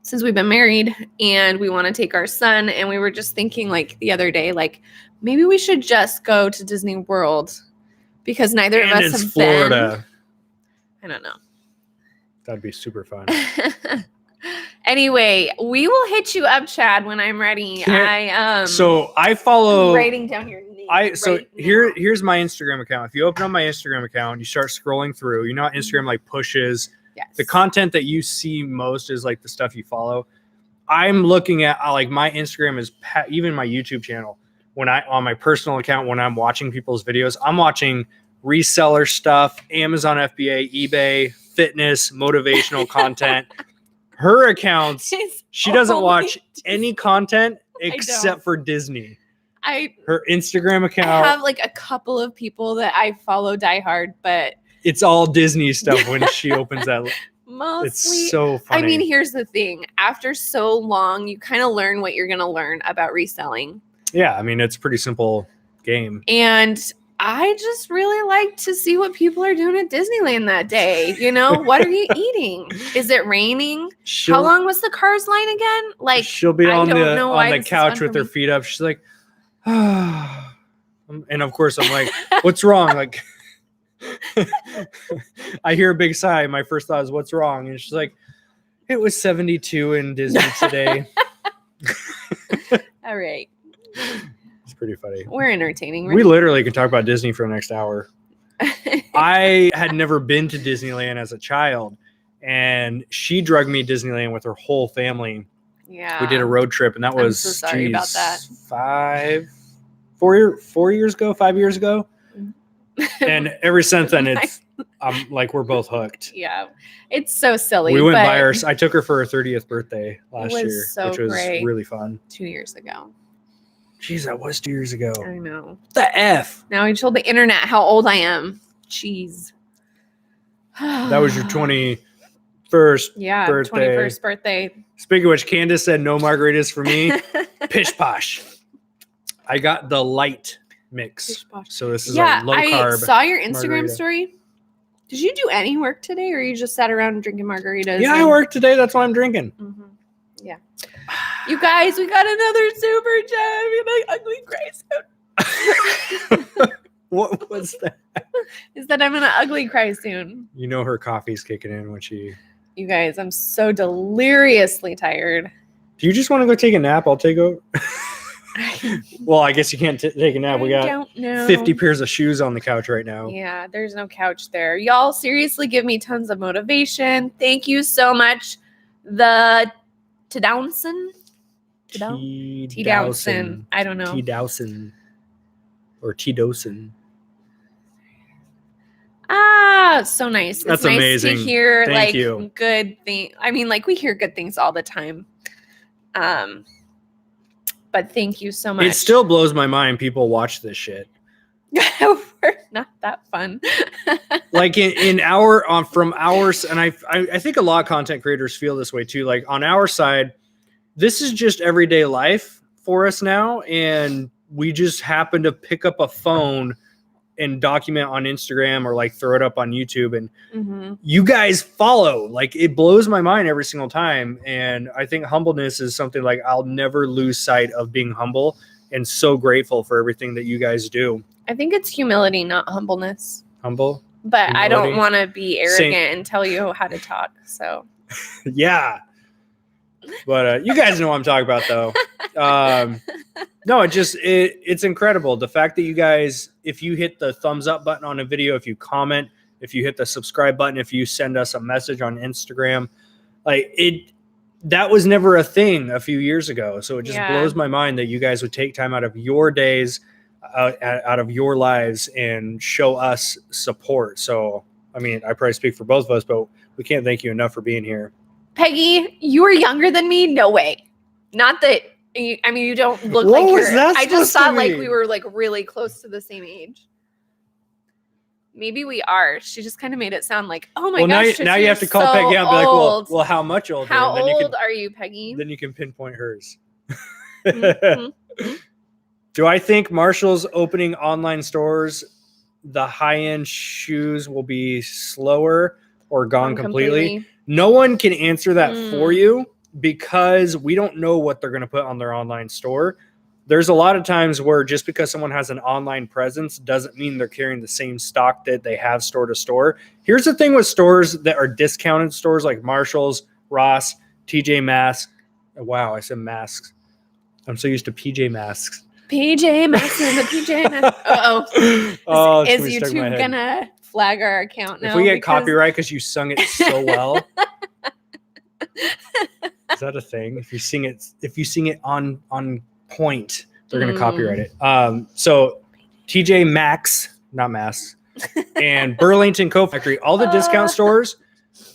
since we've been married, and we want to take our son. And we were just thinking like the other day, like maybe we should just go to Disney World, because neither of us have Florida. been. I don't know. That'd be super fun. Anyway, we will hit you up, Chad, when I'm ready. So I follow. I'm writing down your name. Here's my Instagram account. If you open up my Instagram account, you start scrolling through. You know how Instagram like pushes. Yes. The content that you see most is like the stuff you follow. I'm looking at like my Instagram is even my YouTube channel. When on my personal account, when I'm watching people's videos, I'm watching reseller stuff, Amazon FBA, eBay, fitness, motivational content. Her accounts, she doesn't watch any content except for Disney. Her Instagram account. I have like a couple of people that I follow diehard, but it's all Disney stuff when she opens that. Mostly, it's so funny. I mean, here's the thing. After so long, you kind of learn what you're going to learn about reselling. Yeah, I mean, it's a pretty simple game. And I just really like to see what people are doing at Disneyland that day. You know, what are you eating? Is it raining? How long was the Cars line again? Like, she'll be on the couch with her feet up. She's like, ah. And of course, I'm like, what's wrong? Like, I hear a big sigh. My first thought is, what's wrong? And she's like, it was 72 in Disney today. All right. It's pretty funny. We're entertaining. Right? We literally can talk about Disney for the next hour. I had never been to Disneyland as a child, and she drugged me to Disneyland with her whole family. Yeah. We did a road trip, and that was so sorry about that. 4 years ago, 5 years ago. And ever since then, I'm like, we're both hooked. Yeah. It's so silly. We went by her. I took her for her 30th birthday last year, which was great. really fun. 2 years ago. Jeez, that was 2 years ago. I know. The F. Now he told the internet how old I am. Jeez. That was your 21st birthday. 21st birthday. Speaking of which, Candace said no margaritas for me. Pish posh. I got the light mix. So this is a low carb. I saw your Instagram margarita. story. Did you do any work today, or you just sat around drinking margaritas? Yeah, I worked today. That's why I'm drinking. Mm-hmm. Yeah. You guys, we got another super chat. We like ugly cry soon. What was that? Is that I'm gonna ugly cry soon. You know her coffee's kicking in when she... You guys, I'm so deliriously tired. Do you just want to go take a nap? I'll take over. Well, I guess you can't take a nap. We got don't know. 50 pairs of shoes on the couch right now. Yeah, there's no couch there. Y'all seriously give me tons of motivation. Thank you so much. The T-Downson? T-Downson. I don't know. T-Dowson. Or T-Dowson. Ah, so nice. That's it's nice amazing. To hear Thank you. Good thing. I mean, we hear good things all the time. But thank you so much. It still blows my mind people watch this shit. We're not that fun. Like from ours, and I think a lot of content creators feel this way too. Like on our side, this is just everyday life for us now, and we just happen to pick up a phone and document on Instagram or like throw it up on YouTube, and you guys follow. Like it blows my mind every single time. And I think humbleness is something like I'll never lose sight of being humble and so grateful for everything that you guys do. I think it's humility, not humbleness. Humble? But Humility. I don't want to be arrogant and tell you how to talk. So yeah. But you guys know what I'm talking about though. No, it's incredible. The fact that you guys, if you hit the thumbs up button on a video, if you comment, if you hit the subscribe button, if you send us a message on Instagram, that was never a thing a few years ago. So it just blows my mind that you guys would take time out of your days, out of your lives and show us support. So, I mean, I probably speak for both of us, but we can't thank you enough for being here. Peggy, you are younger than me? No way. Not that, you don't look like you're... I just thought like we were like really close to the same age. Maybe we are. She just kind of made it sound like, oh my gosh. Now you have to call Peggy out and be like, well, how much older? How old are you, Peggy? Then you can pinpoint hers. Mm-hmm. Do I think Marshall's opening online stores, the high-end shoes will be slower or gone completely? No one can answer that for you because we don't know what they're going to put on their online store. There's a lot of times where just because someone has an online presence doesn't mean they're carrying the same stock that they have store to store. Here's the thing with stores that are discounted stores like Marshall's, Ross, TJ Masks. Wow, I said masks. I'm so used to PJ Masks. PJ Masks and the PJ Masks. Oh, is YouTube gonna flag our account now? If we get copyright because you sung it so well. Is that a thing? If you sing it on point, they're gonna copyright it. So TJ Maxx, not Masks, and Burlington Coat Factory, all the discount stores,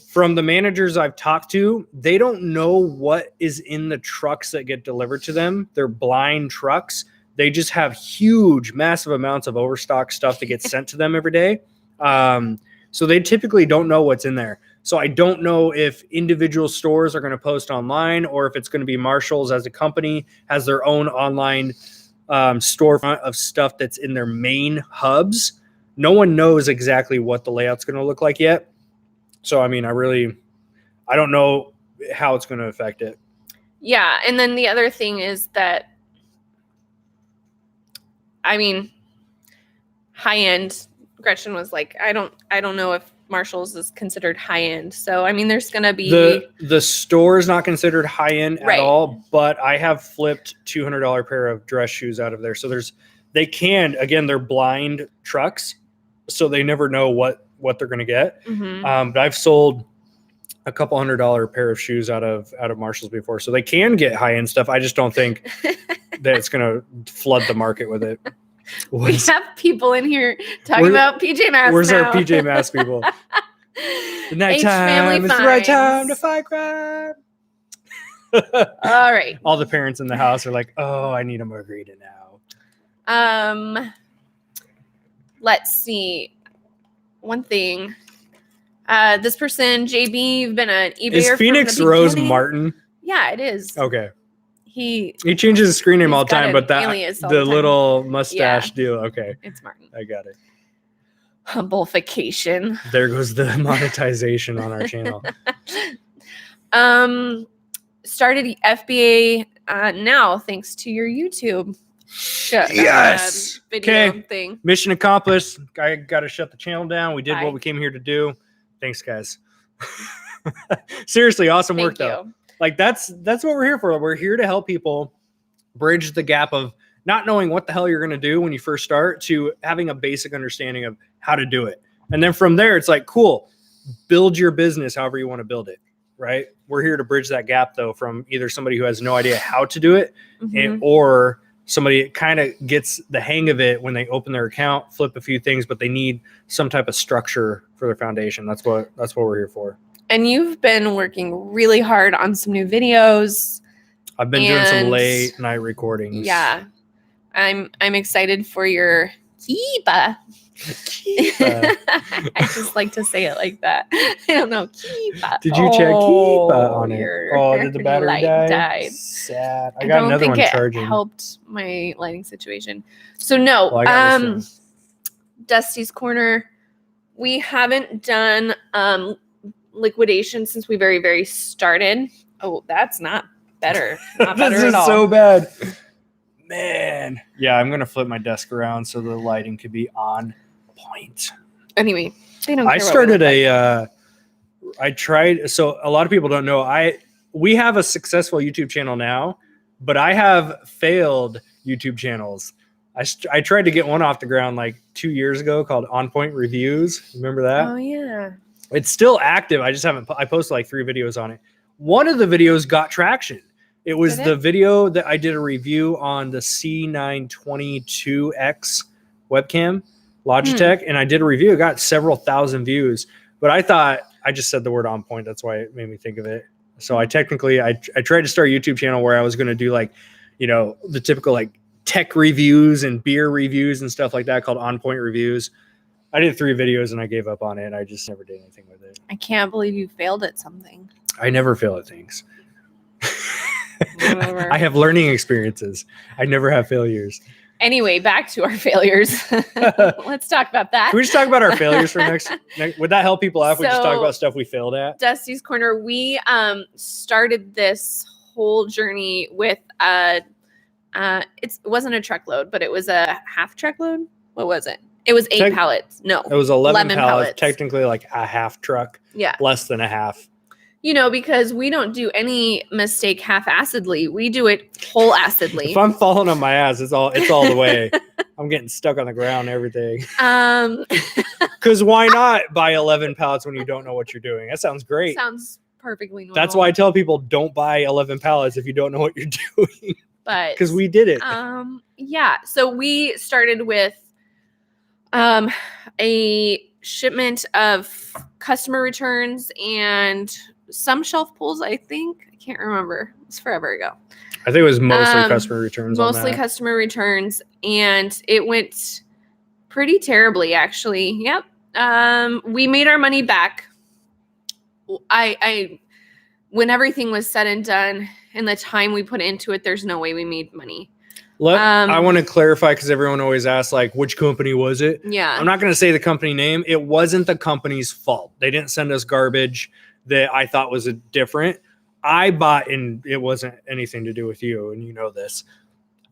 from the managers I've talked to, they don't know what is in the trucks that get delivered to them. They're blind trucks. They just have huge, massive amounts of overstock stuff that gets sent to them every day. So they typically don't know what's in there. So I don't know if individual stores are going to post online or if it's going to be Marshall's as a company has their own online storefront of stuff that's in their main hubs. No one knows exactly what the layout's going to look like yet. So, I mean, I don't know how it's going to affect it. Yeah. And then the other thing is that, I mean, high end, Gretchen was like, I don't know if Marshall's is considered high end. So, I mean, there's going to be the store is not considered high end at all, but I have flipped $200 pair of dress shoes out of there. So they're blind trucks. So they never know what they're going to get. But I've sold a couple $100 pair of shoes out of Marshall's before. So they can get high end stuff. I just don't think that it's going to flood the market with it. We have people in here talking about PJ Masks. Where's now. our PJ Masks people? The nighttime is the right time to fight crime. All right. All the parents in the house are like, oh, I need a margarita now. Let's see. One thing. This person, JB, you've been an eBayer. Is Phoenix Rose Martin? Yeah, it is. Okay. He changes his screen name all the time, but the little mustache deal. Okay. It's Martin. I got it. Humbleification. There goes the monetization on our channel. Started FBA now, thanks to your YouTube Yes. video Okay. thing. Mission accomplished. I got to shut the channel down. We did Bye. what we came here to do. Thanks, guys. Seriously, awesome work, Thank though. you. Like that's what we're here for. We're here to help people bridge the gap of not knowing what the hell you're going to do when you first start to having a basic understanding of how to do it. And then from there, it's like, cool, build your business however you want to build it, right? We're here to bridge that gap, though, from either somebody who has no idea how to do it or somebody kind of gets the hang of it when they open their account, flip a few things, but they need some type of structure for their foundation. That's what we're here for. And you've been working really hard on some new videos. I've been doing some late night recordings. Yeah. I'm excited for your Kiba. I just like to say it like that. I don't know. Kiba. Did you check Kiba on it? Oh, did the battery light die? died. Sad. I got another one charging. It helped my lighting situation. So no, Well, I got this one. Dusty's Corner. We haven't done liquidation since we very started. Oh, that's not better. Not better This at is all. so bad. Man. Yeah, I'm going to flip my desk around so the lighting could be on point. Anyway, they don't care I what started we look like. I tried. So a lot of people don't know. We have a successful YouTube channel now, but I have failed YouTube channels. I tried to get one off the ground like 2 years ago called On Point Reviews. Remember that? Oh yeah. It's still active. I just haven't. I posted like 3 videos on it. One of the videos got traction. It was the video that I did a review on the C922X webcam, Logitech, and I did a review. It got several thousand views. But I thought I just said the word on point. That's why it made me think of it. So I tried to start a YouTube channel where I was going to do like, the typical like tech reviews and beer reviews and stuff like that called On Point Reviews. I did 3 videos and I gave up on it. I just never did anything with it. I can't believe you failed at something. I never fail at things. I have learning experiences. I never have failures. Anyway, back to our failures. Let's talk about that. Can we just talk about our failures for next? Would that help people out if we just talk about stuff we failed at? Dusty's Corner. We started this whole journey with it wasn't a truckload, but it was a half truckload. What was it? It was 8 pallets. No, it was 11 pallets. Technically, like a half truck. Yeah, less than a half. Because we don't do any mistake half-assedly. We do it whole-assedly. If I'm falling on my ass, it's all the way. I'm getting stuck on the ground and everything. Because why not buy 11 pallets when you don't know what you're doing? That sounds great. Sounds perfectly normal. That's why I tell people don't buy 11 pallets if you don't know what you're doing. But because we did it. Yeah. So we started with a shipment of customer returns and some shelf pulls, I think. I can't remember. It's forever ago. I think it was mostly customer returns. Mostly customer returns. And it went pretty terribly, actually. Yep. We made our money back. When everything was said and done and the time we put into it, there's no way we made money. I want to clarify because everyone always asks, like, which company was it? Yeah. I'm not going to say the company name. It wasn't the company's fault. They didn't send us garbage that I thought was different. I bought, and it wasn't anything to do with you, and you know this.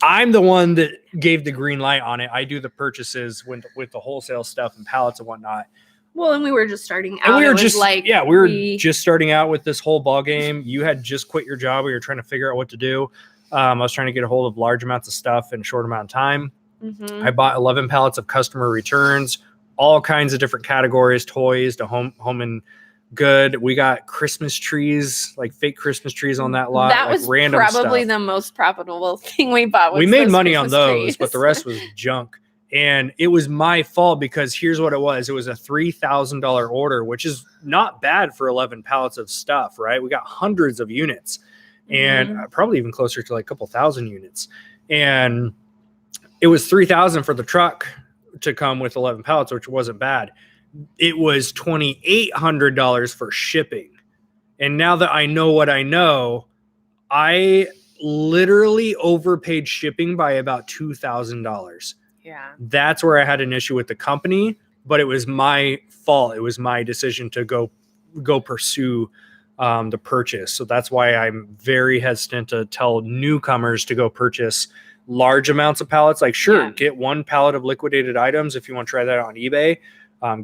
I'm the one that gave the green light on it. I do the purchases with the wholesale stuff and pallets and whatnot. Well, and we were just starting out. And we were just starting out with this whole ball game. You had just quit your job. We were trying to figure out what to do. I was trying to get a hold of large amounts of stuff in a short amount of time. I bought 11 pallets of customer returns, all kinds of different categories, toys to home and good. We got Christmas trees, like fake Christmas trees on that lot. That was random probably stuff. The most profitable thing we bought. We made money on those, trees. But the rest was junk. And it was my fault because here's what it was. It was a $3,000 order, which is not bad for 11 pallets of stuff, right? We got hundreds of units and probably even closer to like a couple thousand units. And it was $3,000 for the truck to come with 11 pallets, which wasn't bad. It was $2,800 for shipping. And now that I know what I know, I literally overpaid shipping by about $2,000. Yeah. That's where I had an issue with the company, but it was my fault. It was my decision to go pursue to purchase. So that's why I'm very hesitant to tell newcomers to go purchase large amounts of pallets. Like, sure, get one pallet of liquidated items if you want to try that on eBay.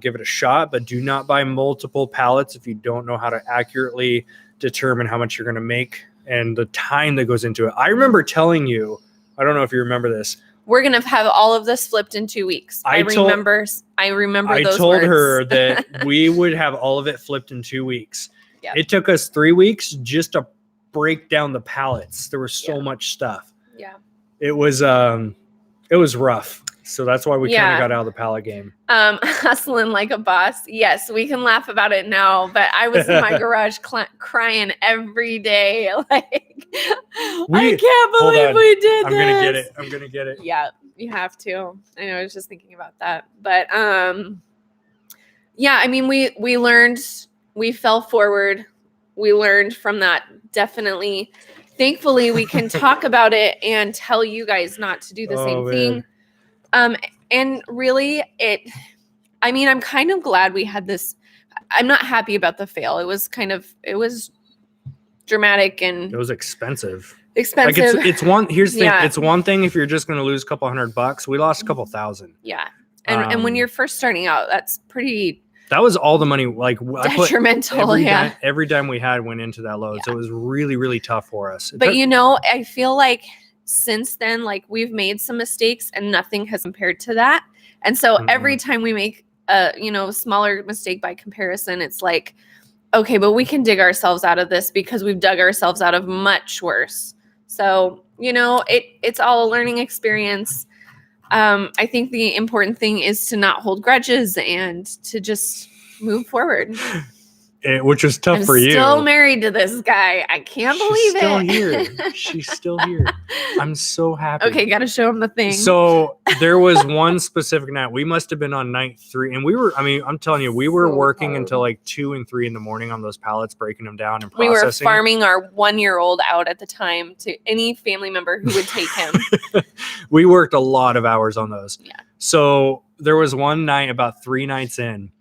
Give it a shot, but do not buy multiple pallets if you don't know how to accurately determine how much you're going to make and the time that goes into it. I remember telling you, I don't know if you remember this. We're going to have all of this flipped in 2 weeks. I remember those I told her that we would have all of it flipped in 2 weeks. Yep. It took us 3 weeks just to break down the pallets. There was so much stuff. Yeah. It was rough. So that's why we kind of got out of the pallet game. Hustling like a boss. Yes, we can laugh about it now, but I was in my garage crying every day. Like, I can't believe we did this. I'm going to get it. Yeah, you have to. I know, I was just thinking about that. But yeah, I mean, we learned, we fell forward. We learned from that, definitely. Thankfully, we can talk about it and tell you guys not to do the same thing. And really I'm kind of glad we had this. I'm not happy about the fail. It was dramatic and it was expensive. Like it's one, here's the thing. It's one thing if you're just going to lose a couple $100. We lost a couple thousand. Yeah. And when you're first starting out, that's pretty, that was all the money. Like detrimental. Every dime we had went into that load. So it was really, really tough for us. But I feel like since then, like, we've made some mistakes and nothing has compared to that. And so every time we make a, smaller mistake by comparison, it's like, okay, but we can dig ourselves out of this because we've dug ourselves out of much worse. So, it's all a learning experience. I think the important thing is to not hold grudges and to just move forward. Which was tough for you. Still married to this guy. I can't believe it. She's still here. I'm so happy. Okay, got to show him the thing. So there was one specific night. We must have been on night 3. And I'm telling you, we were working until like 2 and 3 in the morning on those pallets, breaking them down and processing. We were farming our 1-year-old out at the time to any family member who would take him. We worked a lot of hours on those. Yeah. So there was one night about 3 nights in.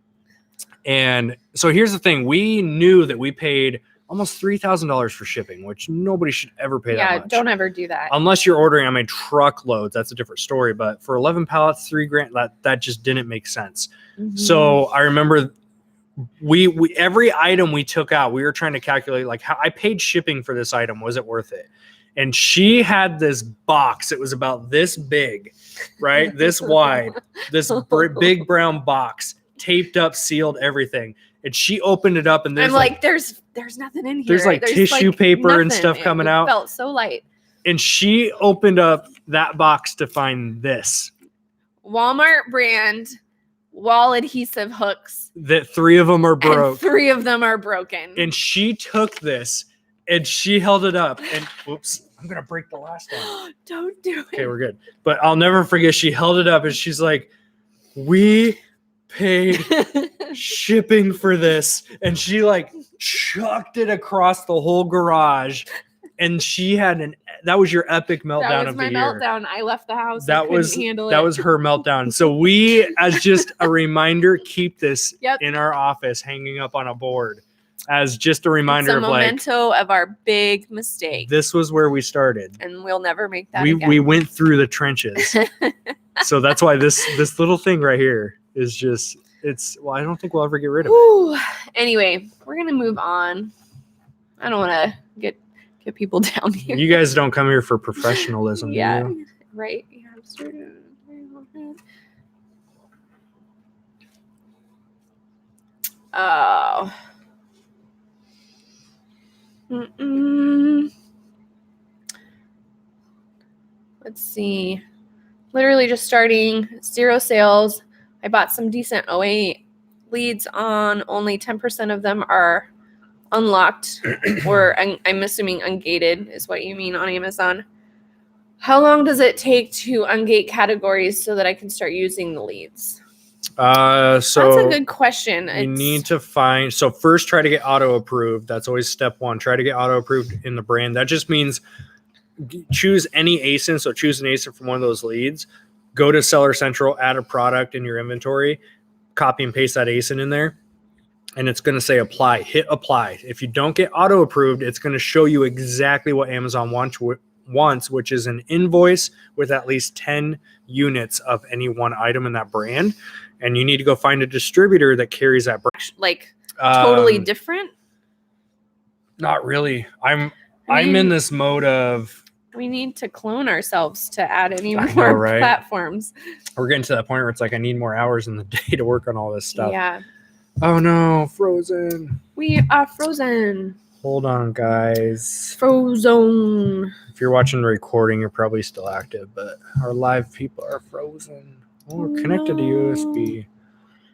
And so here's the thing. We knew that we paid almost $3,000 for shipping, which nobody should ever pay that much. Yeah, don't ever do that. Unless you're ordering, truckloads. That's a different story. But for 11 pallets, $3,000, that just didn't make sense. Mm-hmm. So I remember we every item we took out, we were trying to calculate, like, how I paid shipping for this item. Was it worth it? And she had this box. It was about this big, right? This wide, this big brown box. Taped up, sealed, everything. And she opened it up, and there's there's nothing in here. There's like tissue paper and stuff coming out. It felt so light. And she opened up that box to find this Walmart brand wall adhesive hooks. That 3 of them are broke. And 3 of them are broken. And she took this and she held it up. And whoops, I'm gonna break the last one. Don't do it. Okay, we're good. But I'll never forget. She held it up and she's like, "We paid shipping for this," and she like chucked it across the whole garage. And she had that was your epic meltdown of the year. That was my meltdown. I left the house. That was her meltdown. So we, as just a reminder, keep this in our office, hanging up on a board, as just a reminder of memento of our big mistake. This was where we started, and we'll never make that again. We went through the trenches. So that's why this little thing right here is just, I don't think we'll ever get rid of it. Anyway, we're going to move on. I don't want to get people down here. You guys don't come here for professionalism, do you? Right. Oh. Let's see. Literally just starting, 0 sales. I bought some decent OA leads on. Only 10% of them are unlocked, or I'm assuming ungated is what you mean on Amazon. How long does it take to ungate categories so that I can start using the leads? So that's a good question. You need to find, so first try to get auto approved. That's always step 1. Try to get auto approved in the brand. That just means choose any ASIN. So choose an ASIN from one of those leads. Go to Seller Central, add a product in your inventory, copy and paste that ASIN in there. and it's going to say apply. Hit apply. If you don't get auto approved, it's going to show you exactly what Amazon wants, which is an invoice with at least 10 units of any one item in that brand. And you need to go find a distributor that carries that brand. Like totally different? Not really. I'm in this mode of we need to clone ourselves to add any I more know, right? platforms. We're getting to that point where it's like I need more hours in the day to work on all this stuff. Yeah. Oh no, frozen. We are frozen. Hold on, guys. Frozen. If you're watching the recording, you're probably still active, but our live people are frozen. Oh, we're connected to USB.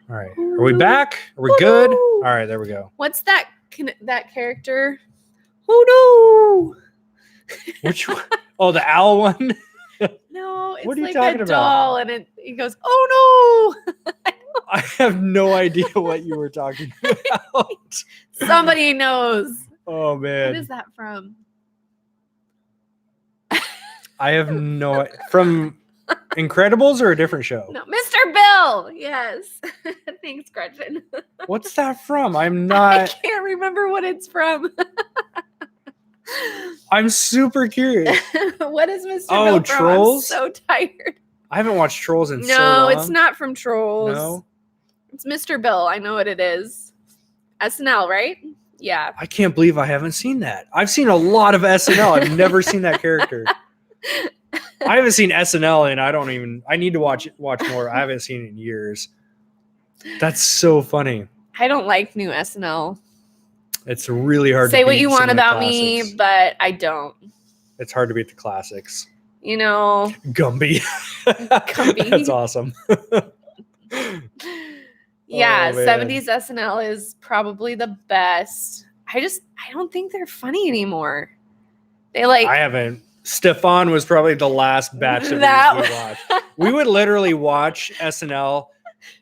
All right. Are we back? Are we good? All right, there we go. What's that character? Oh no. Which one? Oh, the owl one? No, it's what are you like talking a doll, about? and it goes, oh no. I have no idea what you were talking about. Somebody knows. Oh man. What is that from? I have no from Incredibles or a different show? No, Mr. Bill. Yes. Thanks, Gretchen. What's that from? I'm I not. can't remember what it's from. I'm super curious. What is Mr. Oh, Bill from? Trolls? I'm so tired. I haven't watched Trolls in so No, long. it's not from Trolls. No. It's Mr. Bill. I know what it is. SNL, right? Yeah. I can't believe I haven't seen that. I've seen a lot of SNL. I've never seen that character. I haven't seen SNL and I need to watch more. I haven't seen it in years. That's so funny. I don't like new SNL. It's really hard Say to what beat you some want of the about classics. me, but I don't. It's hard to beat the classics. You know. Gumby. Gumby. That's awesome. Yeah, Oh, man. 70s SNL is probably the best. I don't think they're funny anymore. They like I haven't. Stefan was probably the last batch of That- we watched. We would literally watch SNL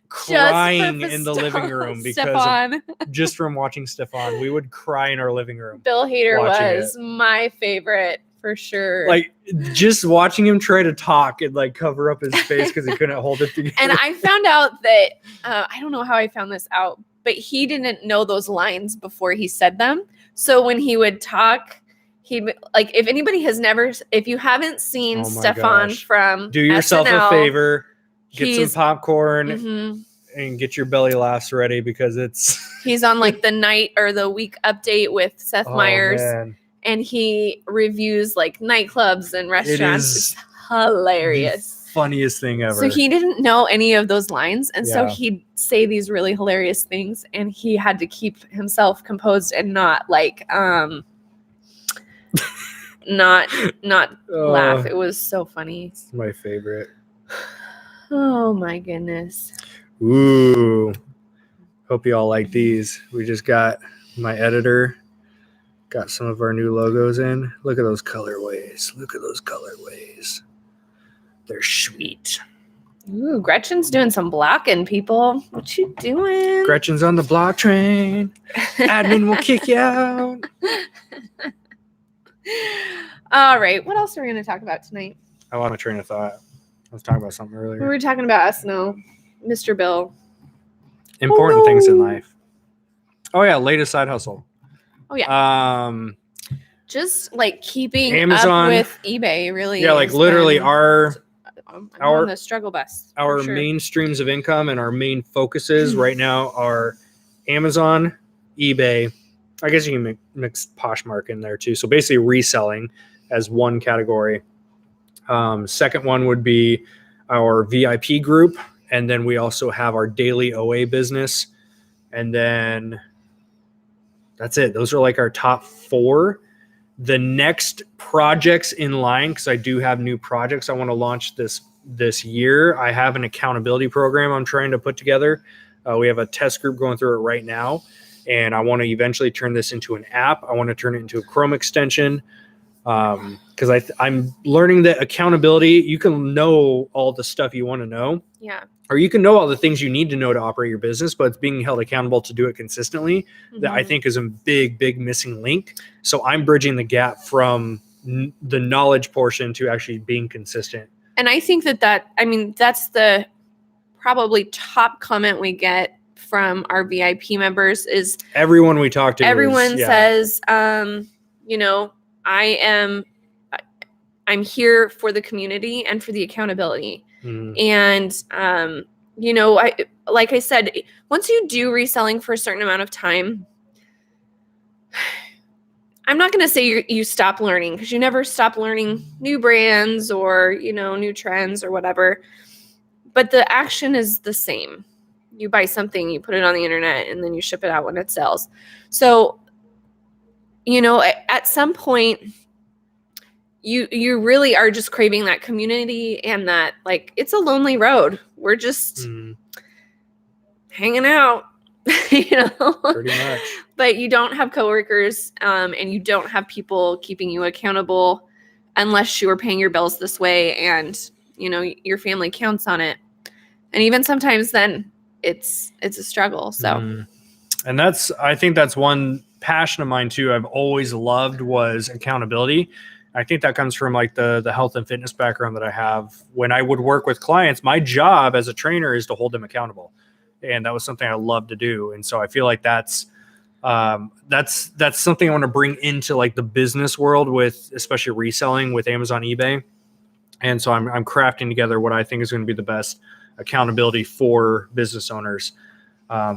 crying in the living room because just from watching Stefan. We would cry in our living room. Bill Hader watching was my favorite for sure. Like just watching him try to talk and like cover up his face because he couldn't hold it together. And I found out that I don't know how I found this out, but he didn't know those lines before he said them. So when he would talk, he like if you haven't seen Oh my Stefan gosh. from Do yourself SNL, a favor, get some he's- popcorn mhm. and get your belly laughs ready because it's He's on like the night or the week update with Seth Meyers, man. and he reviews like nightclubs and It restaurants. is It's hilarious. the funniest thing ever. So he didn't know any of those lines, and so Yeah. he'd say these really hilarious things, and he had to keep himself composed and not like not laugh. It was so funny. It's my favorite. Oh my goodness. Ooh. Hope you all like these. We just got my editor. Got some of our new logos in. Look at those colorways. Look at those colorways. They're sweet. Ooh, Gretchen's doing some blocking, people. What you doing? Gretchen's on the block train. Admin will kick you out. All right. What else are we going to talk about tonight? I lost my train of thought. I was talking about something We earlier. were talking about SNL, Mr. Bill. Important things in life. Oh yeah, latest side hustle. Oh yeah. Just like keeping Amazon. up with eBay, really. Yeah, like has literally been- I'm our- on the struggle bus. our for sure. main streams of income and our main focuses right now are Amazon, eBay. I guess you can mix Poshmark in there too. So basically reselling as one category. Second one would be our VIP group. And then we also have our daily OA business. And then that's it. Those are like our top 4. The next projects in line, because I do have new projects I want to launch this year. I have an accountability program I'm trying to put together. We have a test group going through it right now. And I want to eventually turn this into an app. I want to turn it into a Chrome extension. Because I'm learning that accountability, you can know all the stuff you want to know. Yeah. Or you can know all the things you need to know to operate your business, but it's being held accountable to do it consistently that I Mhm. think is a big missing link. So I'm bridging the gap from the knowledge portion to actually being consistent. And I think that's the probably top comment we get from our VIP members is everyone we talk to. Everyone says, you know, I'm here for the community and for the accountability. And, you know, like I said, once you do reselling for a certain amount of time, I'm not going to say you stop learning, because you never stop learning new brands or, you know, new trends or whatever. But the action is the same. You buy something, you put it on the internet, and then you ship it out when it sells. So, you know, at some point, you really are just craving that community, and that, like, it's a lonely road. We're just hanging out, you know. Pretty much. But you don't have coworkers, and you don't have people keeping you accountable unless you are paying your bills this way, and, you know, your family counts on it. And even sometimes then it's a struggle. So, and I think that's one passion of mine too. I've always loved was accountability. I think that comes from like the health and fitness background that I have. When I would work with clients, my job as a trainer is to hold them accountable. And that was something I love to do. And so I feel like that's something I want to bring into like the business world, with especially reselling with Amazon, eBay. And so I'm crafting together what I think is going to be the best accountability for business owners,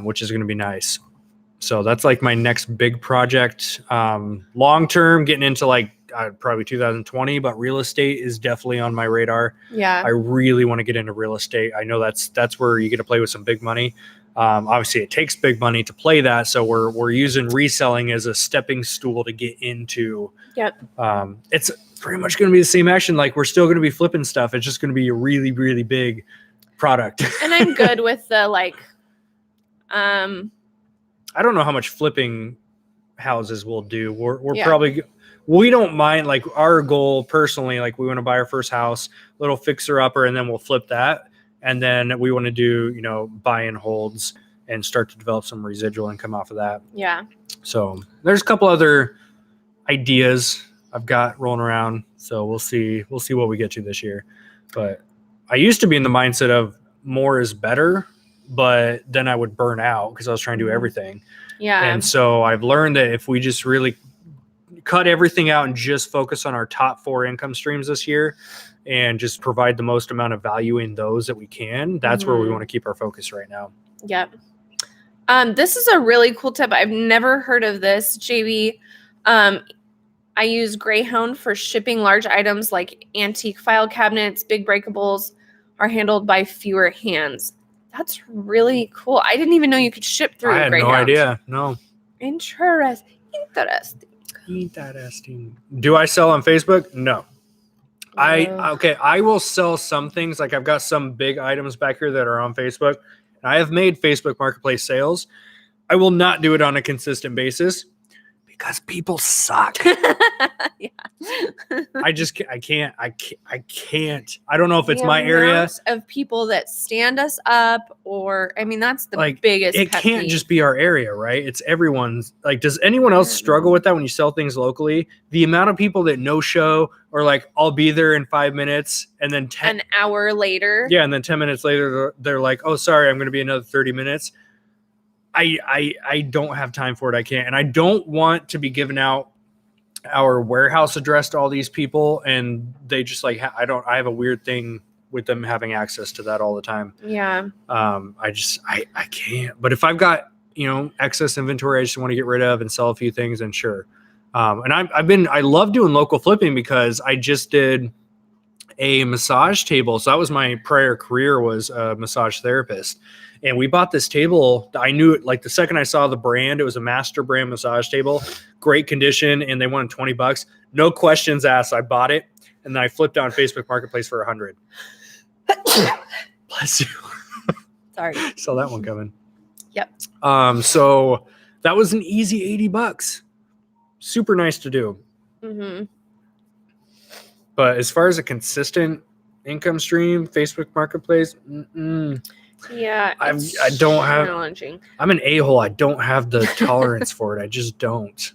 which is going to be nice. So that's like my next big project. Long term, getting into like probably 2020, but real estate is definitely on my radar. Yeah, I really want to get into real estate. I know that's where you get to play with some big money. Obviously, it takes big money to play that, so we're using reselling as a stepping stool to get into. Yep. It's pretty much going to be the same action. Like, we're still going to be flipping stuff. It's just going to be a really, really big product. And I'm good with the like. I don't know how much flipping houses we'll do. We're Yeah. probably. We don't mind, like, our goal personally, like, we want to buy our first house, little fixer upper, and then we'll flip that. And then we want to do, you know, buy and holds and start to develop some residual income off of that. Yeah. So there's a couple other ideas I've got rolling around. So we'll see what we get to this year. But I used to be in the mindset of more is better, but then I would burn out because I was trying to do everything. Yeah. And so I've learned that if we just really cut everything out and just focus on our top 4 income streams this year and just provide the most amount of value in those that we can, that's where we want to keep our focus right now. Yep. This is a really cool tip. I've never heard of this, JB. I use Greyhound for shipping large items like antique file cabinets. Big breakables are handled by fewer hands. That's really cool. I didn't even know you could ship through Greyhound. I had no idea. No. Interesting. Do I sell on Facebook? No. I will sell some things. Like, I've got some big items back here that are on Facebook. I have made Facebook Marketplace sales. I will not do it on a consistent basis because people suck. Yeah. I can't. I don't know if it's my area of people that stand us up, or, I mean, that's the biggest. It can't just be our area, right? It's everyone's. Like, does anyone else struggle with that when you sell things locally? The amount of people that no show, or like, I'll be there in 5 minutes, and then an hour later. Yeah, and then 10 minutes later, they're like, "Oh, sorry, I'm going to be another 30 minutes." I don't have time for it. I can't, and I don't want to be giving out our warehouse address to all these people, and they just like, I have a weird thing with them having access to that all the time. Yeah. I can't. But if I've got, you know, excess inventory I just want to get rid of and sell a few things, then sure. And I love doing local flipping because I just did a massage table. So that was my prior career, was a massage therapist. And we bought this table. I knew it, like, the second I saw the brand, it was a master brand massage table, great condition, and they wanted $20. No questions asked. I bought it, and then I flipped on Facebook Marketplace for $100. Bless you. Sorry. Saw that one coming. Yep. So that was an easy $80. Super nice to do. Mm-hmm. But as far as a consistent income stream, Facebook Marketplace, yeah, I don't have. challenging. I'm an a-hole. I don't have the tolerance for it. I just don't.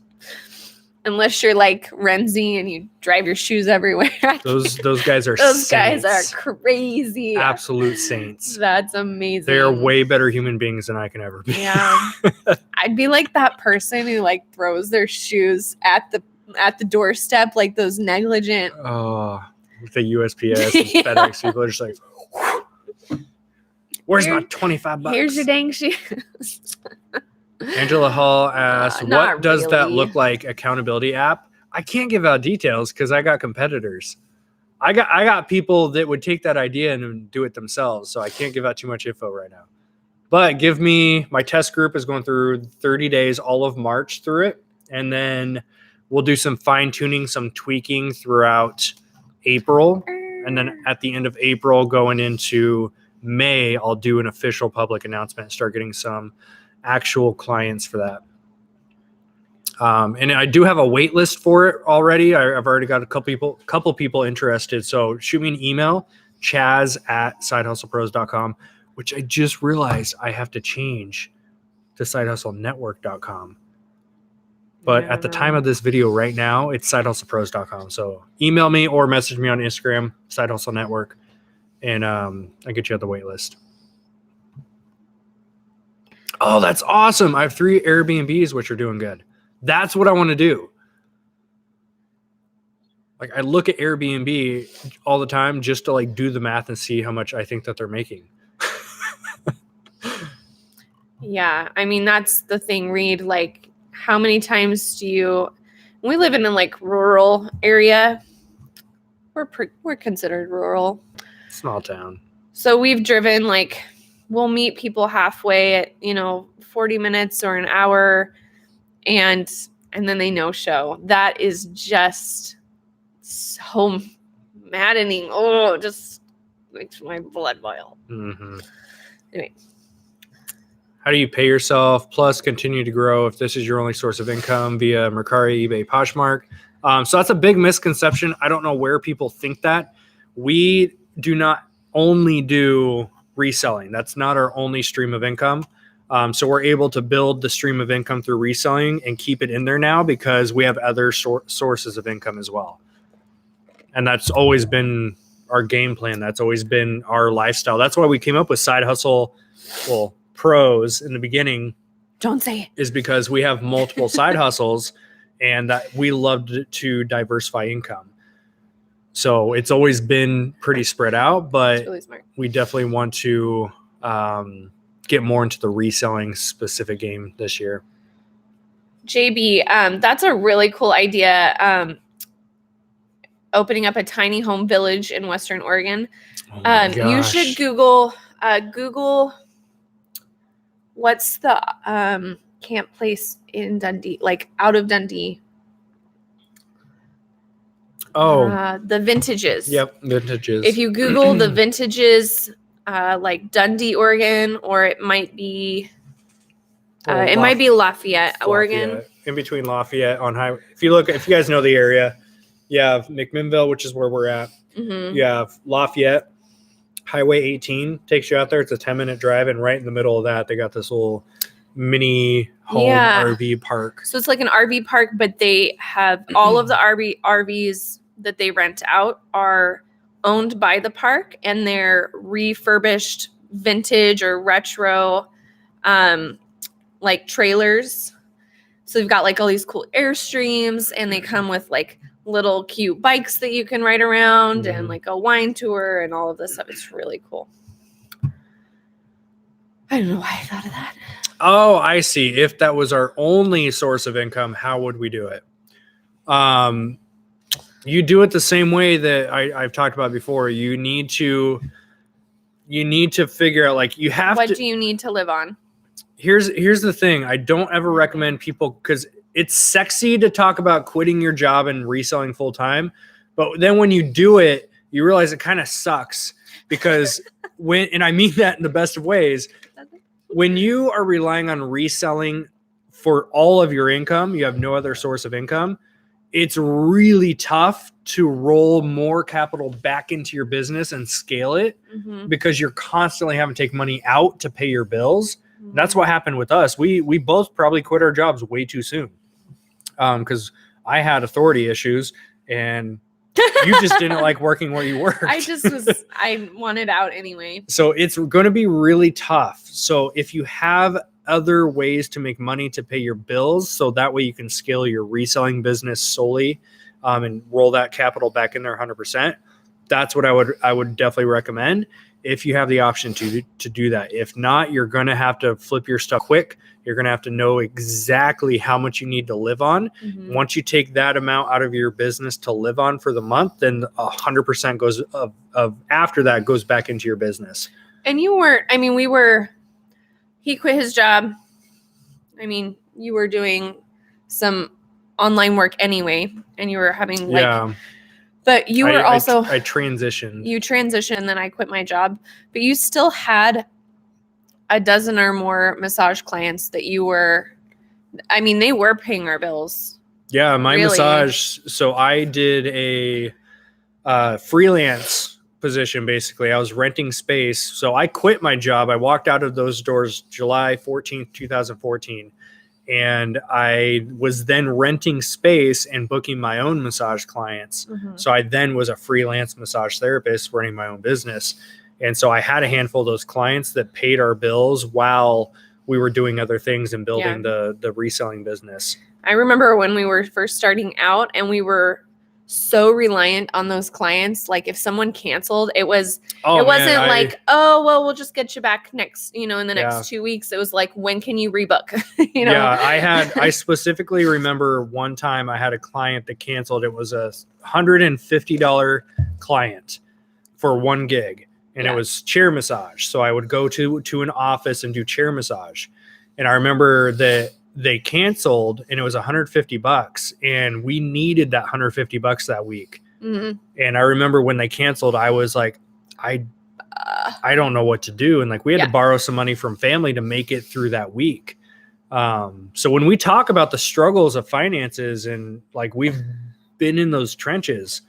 unless you're like Renzi and you drive your shoes everywhere. Those guys are Those saints. guys are crazy. Absolute saints. That's amazing. They are way better human beings than I can ever be. Yeah. I'd be like that person who like throws their shoes at the doorstep, like those negligent. Oh, with the USPS and FedEx people are just like, where's my $25? Here's your dang shoes. Angela Hall asks, not what does that really. look like? Accountability app? I can't give out details because I got competitors. I got people that would take that idea and do it themselves. So I can't give out too much info right now. But give me, my test group is going through 30 days, all of March through it. And then we'll do some fine tuning, some tweaking throughout April. And then at the end of April, going into May, I'll do an official public announcement and start getting some actual clients for that. And I do have a wait list for it already. I've already got a couple people interested. So shoot me an email, chaz@sidehustlepros.com, which I just realized I have to change to sidehustlenetwork.com. But at the time of this video right now, it's sidehustlepros.com. So email me or message me on Instagram, Side Hustle Network, and I'll get you at the wait list. Oh, that's awesome. I have 3 Airbnbs, which are doing good. That's what I want to do. Like, I look at Airbnb all the time just to like do the math and see how much I think that they're making. Yeah. I mean, that's the thing, Reed. Like, how many times we live in a like rural area. We're considered rural. Small town. So we've driven like, we'll meet people halfway at, 40 minutes or an hour and then they no show. That is just so maddening. Oh, it just makes my blood boil. Mm-hmm. Anyway. How do you pay yourself plus continue to grow if this is your only source of income via Macari, eBay, Poshmark? So that's a big misconception. I don't know where people think that. We do not only do reselling. That's not our only stream of income. So we're able to build the stream of income through reselling and keep it in there now because we have other sources of income as well. And that's always been our game plan. That's always been our lifestyle. That's why we came up with Side Hustle, Pros in the beginning. Don't say it. Is because we have multiple side hustles and that we love to diversify income. So it's always been pretty spread out, but really smart. We definitely want to get more into the reselling specific game this year. JB, that's a really cool idea. Opening up a tiny home village in Western Oregon. You should Google what's the camp place in Dundee, like out of Dundee. Oh, the Vintages. Yep, Vintages. If you Google the Vintages, like Dundee, Oregon, or it might be, might be Lafayette, Oregon. In between Lafayette on highway. If you guys know the area, you have McMinnville, which is where we're at. Mm-hmm. You have Lafayette, Highway 18 takes you out there. It's a 10-minute drive, and right in the middle of that, they got this little mini home RV park. So it's like an RV park, but they have all of the RVs that they rent out are owned by the park, and they're refurbished vintage or retro like trailers. So they've got like all these cool Airstreams, and they come with like little cute bikes that you can ride around and like a wine tour and all of this stuff. It's really cool. I don't know why I thought of that. Oh, I see. If that was our only source of income, how would we do it? You do it the same way that I've talked about before. You need to figure out, like, you have what do you need to live on? Here's the thing. I don't ever recommend people, because it's sexy to talk about quitting your job and reselling full time. But then when you do it, you realize it kind of sucks, because and I mean that in the best of ways, when you are relying on reselling for all of your income, you have no other source of income. It's really tough to roll more capital back into your business and scale it, because you're constantly having to take money out to pay your bills. That's what happened with us. We both probably quit our jobs way too soon, because I had authority issues, and you just didn't like working where you worked. I wanted out anyway. So it's going to be really tough. So if you have other ways to make money to pay your bills, so that way you can scale your reselling business solely, and roll that capital back in there 100%. That's what I would definitely recommend if you have the option to do that. If not, you're going to have to flip your stuff quick. You're going to have to know exactly how much you need to live on. Mm-hmm. Once you take that amount out of your business to live on for the month, then 100% goes of after that goes back into your business. And he quit his job. I mean, you were doing some online work anyway, and you were having but you were I transitioned. You transitioned, and then I quit my job, but you still had a dozen or more massage clients that they were paying our bills. Yeah, my massage. So I did a freelance position. Basically, I was renting space. So I quit my job. I walked out of those doors July 14th, 2014. And I was then renting space and booking my own massage clients. Mm-hmm. So I then was a freelance massage therapist running my own business. And so I had a handful of those clients that paid our bills while we were doing other things and building the reselling business. I remember when we were first starting out and we were so reliant on those clients. Like if someone canceled, it wasn't we'll just get you back next, in the next 2 weeks. It was like, when can you rebook? Yeah, I specifically remember one time I had a client that canceled. It was a $150 client for one gig. And it was chair massage. So I would go to an office and do chair massage. And I remember that they canceled and it was $150 and we needed that $150 that week. Mm-hmm. And I remember when they canceled, I was like, I don't know what to do. And like, we had to borrow some money from family to make it through that week. So when we talk about the struggles of finances and like, we've been in those trenches,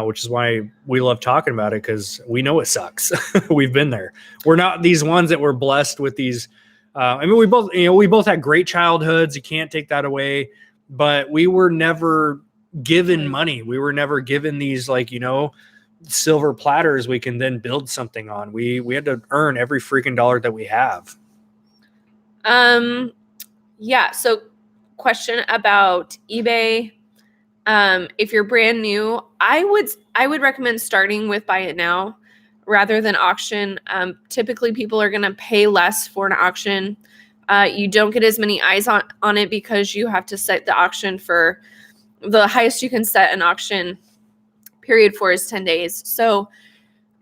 which is why we love talking about it, because we know it sucks. We've been there. We're not these ones that were blessed with these. We both had great childhoods. You can't take that away. But we were never given money. We were never given these silver platters we can then build something on. We had to earn every freaking dollar that we have. Yeah. So, question about eBay. If you're brand new, I would recommend starting with buy it now rather than auction. Typically people are going to pay less for an auction. You don't get as many eyes on it because you have to set the auction for the highest you can set an auction period for is 10 days. So,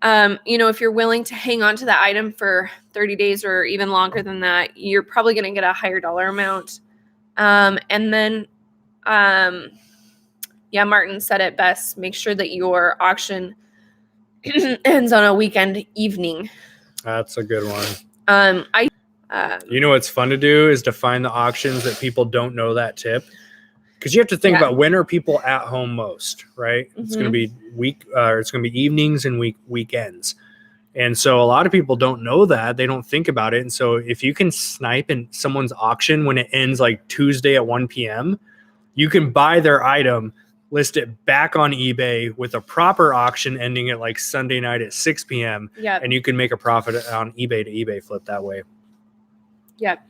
if you're willing to hang on to that item for 30 days or even longer than that, you're probably going to get a higher dollar amount. And then, Martin said it best. Make sure that your auction ends on a weekend evening. That's a good one. What's fun to do is to find the auctions that people don't know that tip. Because you have to think about when are people at home most, right? Mm-hmm. It's going to be it's going to be evenings and weekends. And so a lot of people don't know that. They don't think about it. And so if you can snipe in someone's auction when it ends like Tuesday at 1 p.m., you can buy their item, list it back on eBay with a proper auction ending at like Sunday night at 6 p.m. Yep. And you can make a profit on eBay to eBay flip that way. Yep.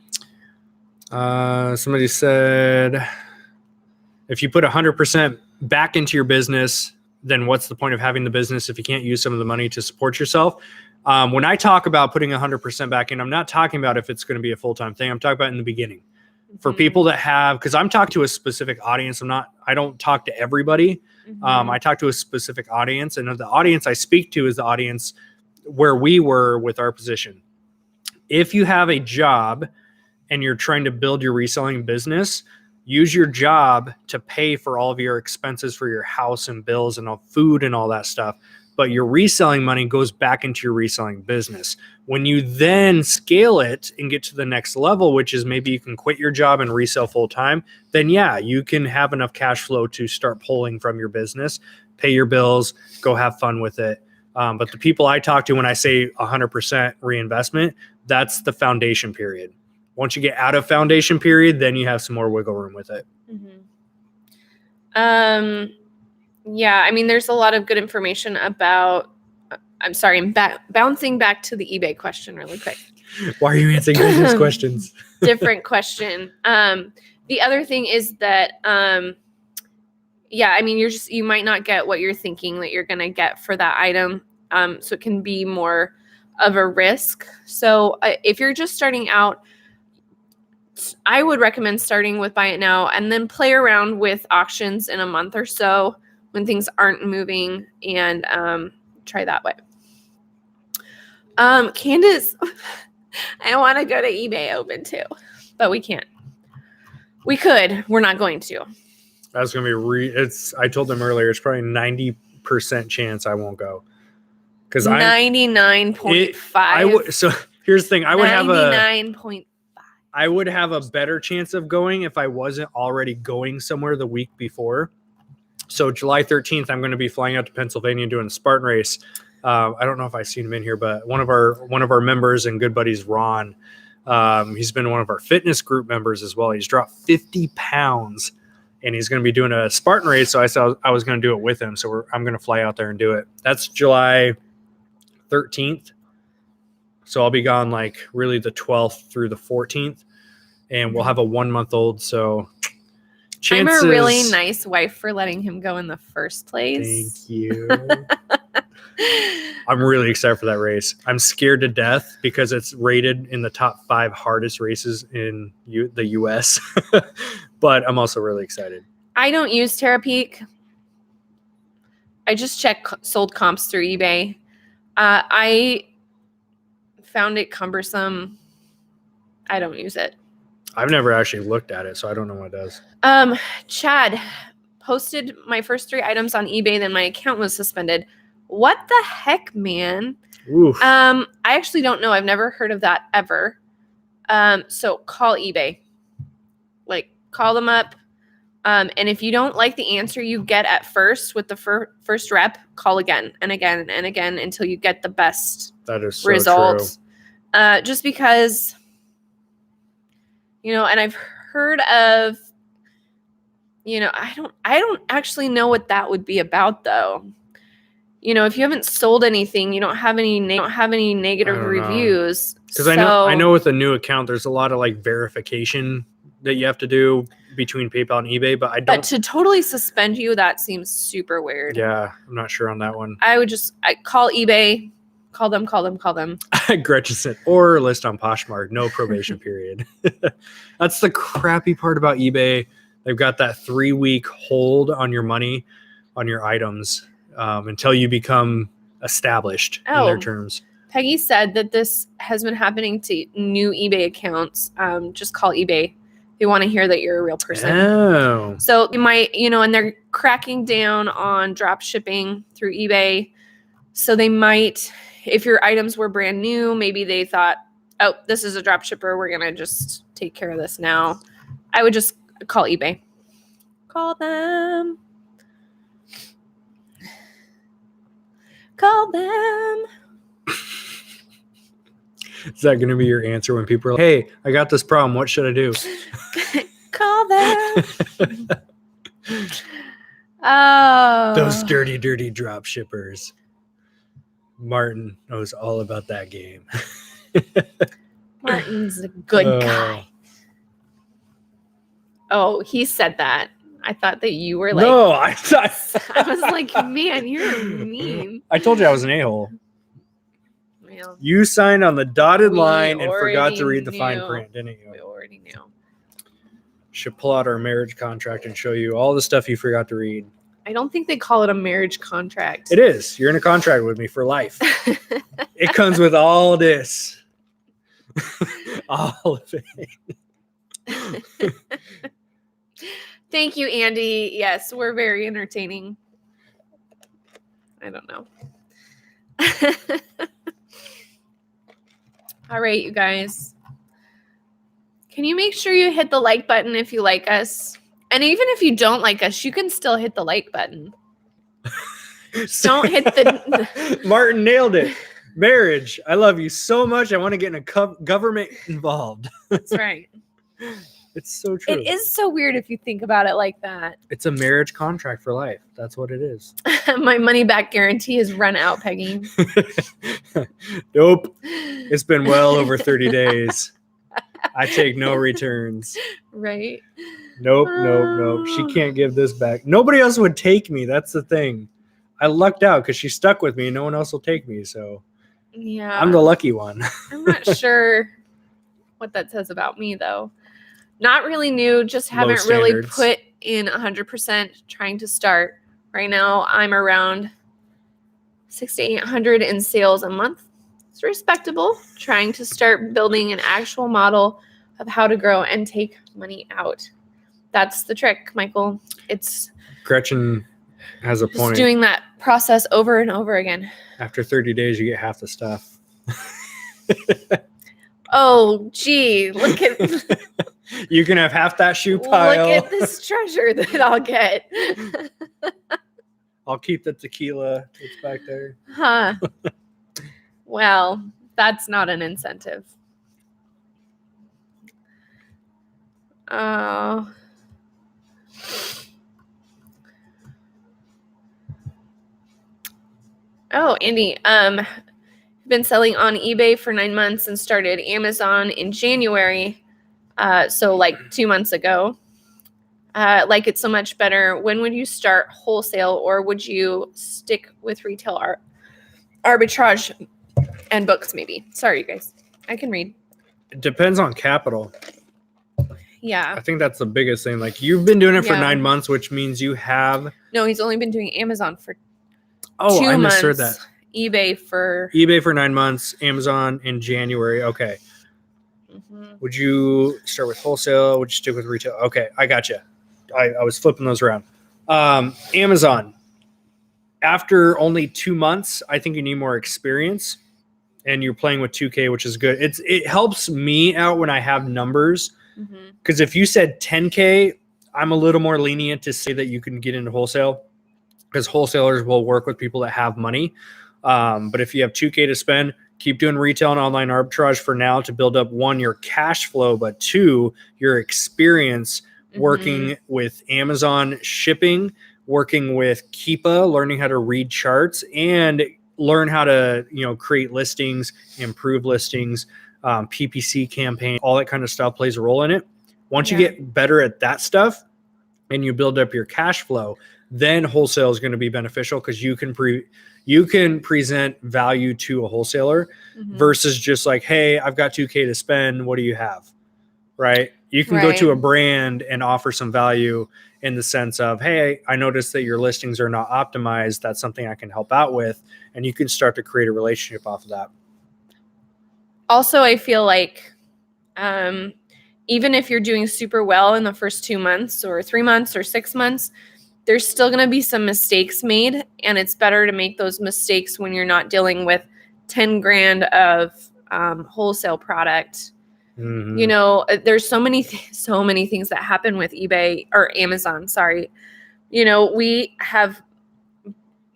Somebody said, if you put 100% back into your business, then what's the point of having the business if you can't use some of the money to support yourself? When I talk about putting 100% back in, I'm not talking about if it's going to be a full-time thing. I'm talking about in the beginning. For people that have, because I'm talking to a specific audience. I don't talk to everybody. Mm-hmm. I talk to a specific audience, and the audience I speak to is the audience where we were with our position. If you have a job and you're trying to build your reselling business, use your job to pay for all of your expenses for your house and bills and all food and all that stuff. But your reselling money goes back into your reselling business. When you then scale it and get to the next level, which is maybe you can quit your job and resell full time, then you can have enough cash flow to start pulling from your business, pay your bills, go have fun with it. But the people I talk to when I say 100% reinvestment, that's the foundation period. Once you get out of foundation period, then you have some more wiggle room with it. Mm-hmm. Yeah, I mean, there's a lot of good information about. I'm sorry, I'm bouncing back to the eBay question really quick. Why are you answering business questions? Different question. The other thing is that, yeah, I mean, you might not get what you're thinking that you're going to get for that item. So it can be more of a risk. So if you're just starting out, I would recommend starting with buy it now and then play around with auctions in a month or so when things aren't moving, and try that way. Candace, I want to go to eBay Open too, but we can't. We could. We're not going to. That's going to be I told them earlier, it's probably 90% chance I won't go. Because 99.5. So here's the thing. I would have 99.5. I would have a better chance of going if I wasn't already going somewhere the week before. So July 13th, I'm going to be flying out to Pennsylvania doing a Spartan race. I don't know if I've seen him in here, but one of our members and good buddies, Ron, he's been one of our fitness group members as well. He's dropped 50 pounds, and he's going to be doing a Spartan race. So I said I was going to do it with him. So I'm going to fly out there and do it. That's July 13th. So I'll be gone like really the 12th through the 14th, and we'll have a 1-month-old. So chances, I'm a really nice wife for letting him go in the first place. Thank you. I'm really excited for that race. I'm scared to death because it's rated in the top 5 hardest races in the U.S. But I'm also really excited. I don't use Terapeak. I just check sold comps through eBay. I found it cumbersome. I don't use it. I've never actually looked at it, so I don't know what it does. Chad posted my first 3 items on eBay, then my account was suspended. What the heck, man? Oof. I actually don't know. I've never heard of that ever. So call eBay. Like, call them up. And if you don't like the answer you get at first with the first rep, call again and again and again until you get the best that is so result. True. Just because, and I've heard of, I don't actually know what that would be about though. If you haven't sold anything, you don't have any negative reviews. Because I know with a new account, there's a lot of like verification that you have to do between PayPal and eBay, but But to totally suspend you, that seems super weird. Yeah, I'm not sure on that one. I would call eBay, call them. Gretchen said, or list on Poshmark, no probation period. That's the crappy part about eBay. They've got that 3-week hold on your money, on your items, until you become established in their terms. Peggy said that this has been happening to new eBay accounts. Just call eBay. They want to hear that you're a real person. Oh. So you might, and they're cracking down on drop shipping through eBay. So they might, if your items were brand new, maybe they thought, oh, this is a drop shipper. We're going to just take care of this now. I would just call eBay. Call them. Call them. Is that going to be your answer when people are like, hey, I got this problem. What should I do? Call them. Oh. Those dirty, dirty drop shippers. Martin knows all about that game. Martin's a good guy. Oh, he said that. I thought that you were like... No, I was like, man, you're mean. I told you I was an a-hole. Well, you signed on the dotted line and forgot to read the fine print, didn't you? We already knew. Should pull out our marriage contract and show you all the stuff you forgot to read. I don't think they call it a marriage contract. It is. You're in a contract with me for life. It comes with all this. All of it. Thank you, Andy. Yes, we're very entertaining. I don't know. All right, you guys. Can you make sure you hit the like button if you like us? And even if you don't like us, you can still hit the like button. Don't hit the... Martin nailed it. Marriage. I love you so much. I want to get in a government involved. That's right. It's so true. It is so weird if you think about it like that. It's a marriage contract for life. That's what it is. My money back guarantee is run out, Peggy. Nope. It's been well over 30 days. I take no returns. Right? Nope. She can't give this back. Nobody else would take me. That's the thing. I lucked out because she stuck with me and no one else will take me. So yeah, I'm the lucky one. I'm not sure what that says about me, though. Not really new. Just haven't really put in 100% trying to start. Right now, I'm around 600 to 800 in sales a month. It's respectable. Trying to start building an actual model of how to grow and take money out. That's the trick, Michael. It's Gretchen has a point. Just doing that process over and over again. After 30 days, you get half the stuff. Oh, gee, look at you can have half that shoe pile. Look at this treasure that I'll get. I'll keep the tequila that's back there. Huh. Well, that's not an incentive. Oh. Oh, Andy, been selling on eBay for 9 months and started Amazon in January. So like 2 months ago. Like it so much better. When would you start wholesale, or would you stick with retail arbitrage and books maybe? Sorry, you guys. I can read. It depends on capital. Yeah. I think that's the biggest thing. Like you've been doing it for 9 months, which means you have. No, he's only been doing Amazon for 2 months. I misheard that. eBay for 9 months, Amazon in January. Okay. Mm-hmm. Would you start with wholesale? Would you stick with retail? Okay, I got you. I was flipping those around. Amazon. After only 2 months, I think you need more experience, and you're playing with 2K, which is good. It helps me out when I have numbers, because if you said 10K, I'm a little more lenient to say that you can get into wholesale, because wholesalers will work with people that have money. But if you have 2K to spend, keep doing retail and online arbitrage for now to build up, 1, your cash flow, but 2, your experience working with Amazon shipping, working with Keepa, learning how to read charts, and learn how to, create listings, improve listings, PPC campaign, all that kind of stuff plays a role in it. Once you get better at that stuff and you build up your cash flow, then wholesale is going to be beneficial, because you can present value to a wholesaler versus just like, hey, I've got 2K to spend. What do you have? Right. You can go to a brand and offer some value in the sense of, hey, I noticed that your listings are not optimized. That's something I can help out with. And you can start to create a relationship off of that. Also, I feel like even if you're doing super well in the first 2 months or 3 months or 6 months, there's still going to be some mistakes made. And it's better to make those mistakes when you're not dealing with 10 grand of wholesale product. There's so many things that happen with eBay or Amazon. Sorry. We have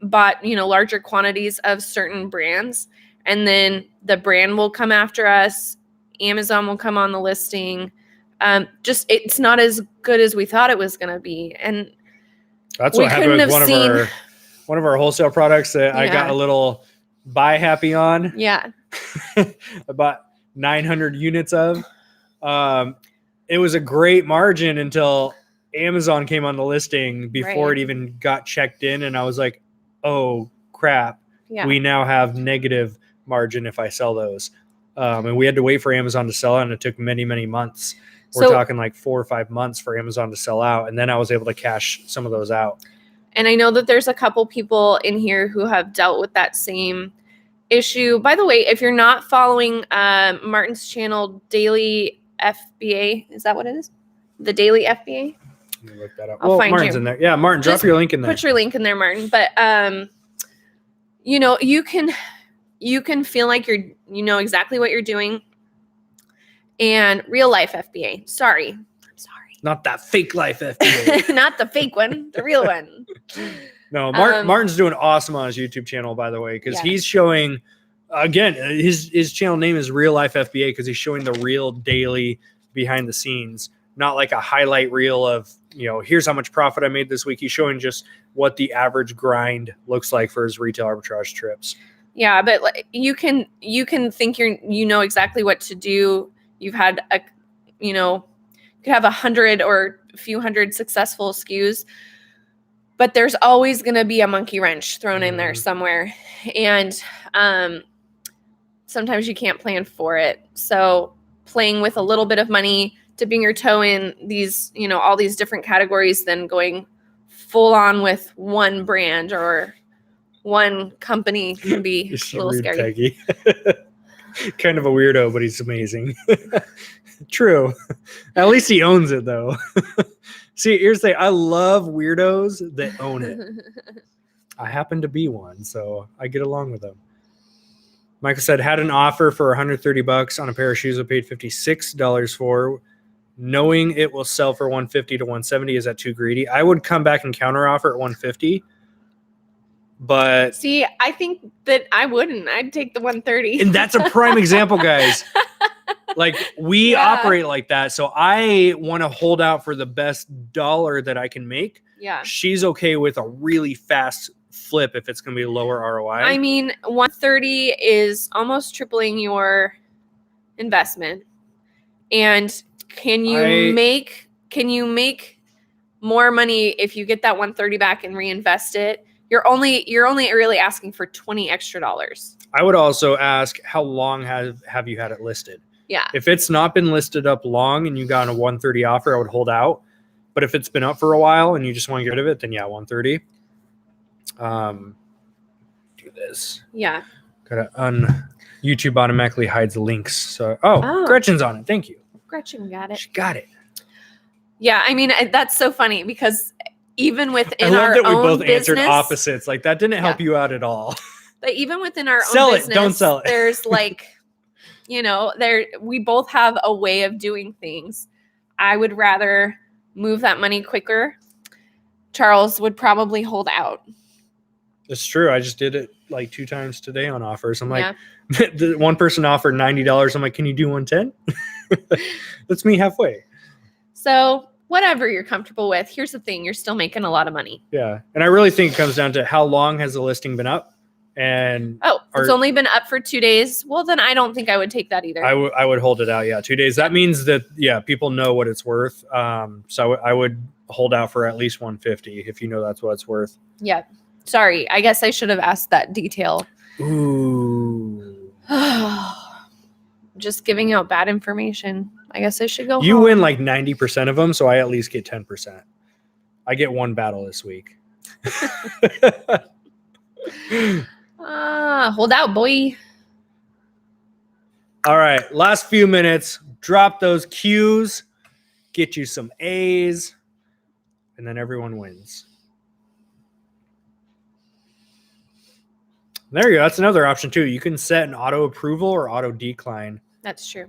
bought, larger quantities of certain brands, and then the brand will come after us. Amazon will come on the listing. It's not as good as we thought it was going to be. And that's what happened with one of our wholesale products that I got a little buy happy on. Yeah. I bought 900 units of. It was a great margin until Amazon came on the listing before it even got checked in. And I was like, oh, crap. Yeah. We now have negative margin if I sell those. And we had to wait for Amazon to sell out, and it took many, many months. We're talking like 4 or 5 months for Amazon to sell out. And then I was able to cash some of those out. And I know that there's a couple people in here who have dealt with that same issue. By the way, if you're not following Martin's channel, Daily FBA, is that what it is? The Daily FBA? Let me look that up. I'll find Martin's you. in there. Yeah, Martin, drop your link in there. Put your link in there, Martin. But you can feel like you know exactly what you're doing. And real life FBA. Sorry. I'm sorry. Not that fake life FBA. Not the fake one, the real one. No, Martin's doing awesome on his YouTube channel, by the way, because he's showing, again, his channel name is Real Life FBA, because he's showing the real daily behind the scenes. not like a highlight reel of, here's how much profit I made this week. He's showing just what the average grind looks like for his retail arbitrage trips. Yeah, but you can think you know exactly what to do. You've had you could have 100 or a few hundred successful SKUs, but there's always going to be a monkey wrench thrown in there somewhere. And sometimes you can't plan for it. So playing with a little bit of money, dipping your toe in these, all these different categories, then going full on with one brand or one company can be a little scary. Peggy. Kind of a weirdo, but he's amazing. True. At least he owns it, though. See, here's the thing. I love weirdos that own it. I happen to be one, so I get along with them. Michael said, had an offer for $130 on a pair of shoes I paid $56 for. Knowing it will sell for $150 to $170, is that too greedy? I would come back and counter offer at $150. But see, I think that I wouldn't. I'd take the $130. And that's a prime example, guys. Like, we operate like that. So I want to hold out for the best dollar that I can make. Yeah. She's okay with a really fast flip if it's going to be a lower ROI. I mean, $130 is almost tripling your investment. And can you make more money if you get that $130 back and reinvest it? You're only really asking for $20 extra. I would also ask, how long have you had it listed? Yeah. If it's not been listed up long and you got a $130 offer, I would hold out. But if it's been up for a while and you just want to get rid of it, then yeah, $130. Do this. Yeah. Gotta YouTube automatically hides links. So Gretchen's on it. Thank you. Gretchen got it. She got it. Yeah, I mean, that's so funny because even within I love our that we own both business, answered opposites. Like, that didn't help you out at all. But even within our Sell own it, business, don't sell it. There's like, we both have a way of doing things. I would rather move that money quicker. Charles would probably hold out. It's true. I just did it like 2 times today on offers. I'm like, the one person offered $90. I'm like, can you do 110? That's me halfway. So whatever you're comfortable with. Here's the thing. You're still making a lot of money. Yeah. And I really think it comes down to how long has the listing been up? And it's only been up for 2 days. Well, then I don't think I would take that either. I would hold it out. Yeah. 2 days. That means that, people know what it's worth. So I would hold out for at least $150 if you know that's what it's worth. Yeah. Sorry. I guess I should have asked that detail. Ooh. Just giving out bad information. I guess I should go You home. win like 90% of them, so I at least get 10%. I get one battle this week. Hold out, boy. All right, last few minutes. Drop those Qs, get you some As, and then everyone wins. There you go. That's another option too. You can set an auto approval or auto decline. That's true.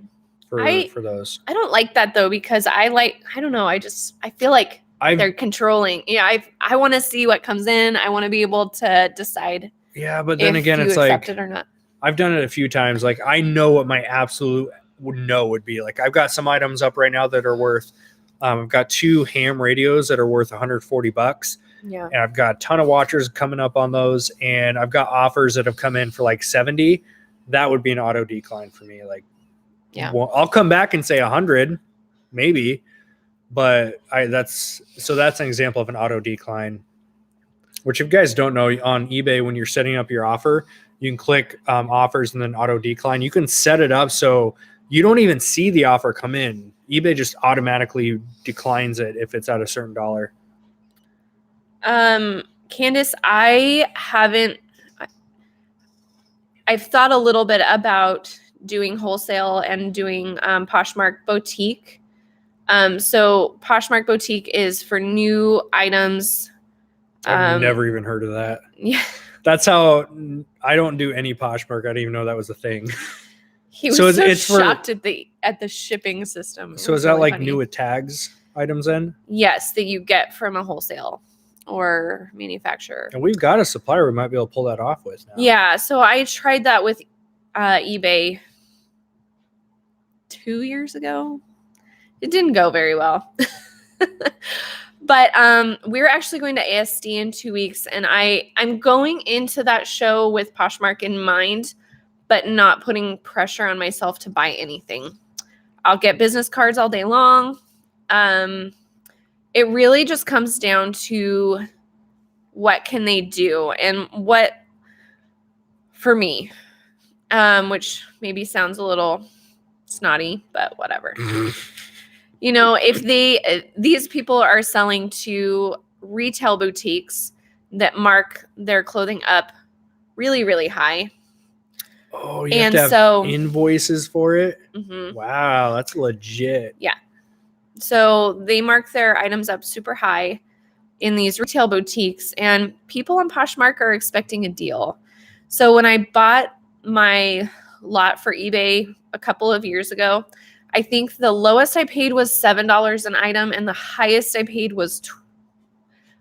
For those. I don't like that though, because I don't know. I feel like they're controlling. Yeah. I want to see what comes in. I want to be able to decide. Yeah. But then again, it's like, it or not. I've done it a few times. Like, I know what my absolute no would be. Like, I've got some items up right now that are worth, I've got 2 ham radios that are worth $140. Yeah. And I've got a ton of watchers coming up on those. And I've got offers that have come in for like 70. That would be an auto decline for me. Like, yeah, well, I'll come back and say 100, maybe, but that's an example of an auto decline, which if you guys don't know, on eBay, when you're setting up your offer, you can click offers and then auto decline. You can set it up so you don't even see the offer come in. eBay just automatically declines it if it's at a certain dollar. Candace, I've thought a little bit about doing wholesale and doing Poshmark Boutique. So Poshmark Boutique is for new items. I've never even heard of that. Yeah. That's how I don't do any Poshmark. I didn't even know that was a thing. He was it's shocked at the shipping system. So is that really like funny. New with tags items then? Yes, that you get from a wholesale or manufacturer. And we've got a supplier we might be able to pull that off with now. Yeah, so I tried that with eBay 2 years ago. it didn't go very well. But we're actually going to ASD in 2 weeks, and I'm going into that show with Poshmark in mind, but not putting pressure on myself to buy anything. I'll get business cards all day long. It really just comes down to what can they do and what, for me, which maybe sounds a little snotty, but whatever. You know, if these people are selling to retail boutiques that mark their clothing up really, really high. Oh, you have to have invoices for it? Mm-hmm. Wow, that's legit. Yeah. So they mark their items up super high in these retail boutiques, and people on Poshmark are expecting a deal. So when I bought my lot for eBay a couple of years ago, I think the lowest I paid was $7 an item, and the highest I paid was, I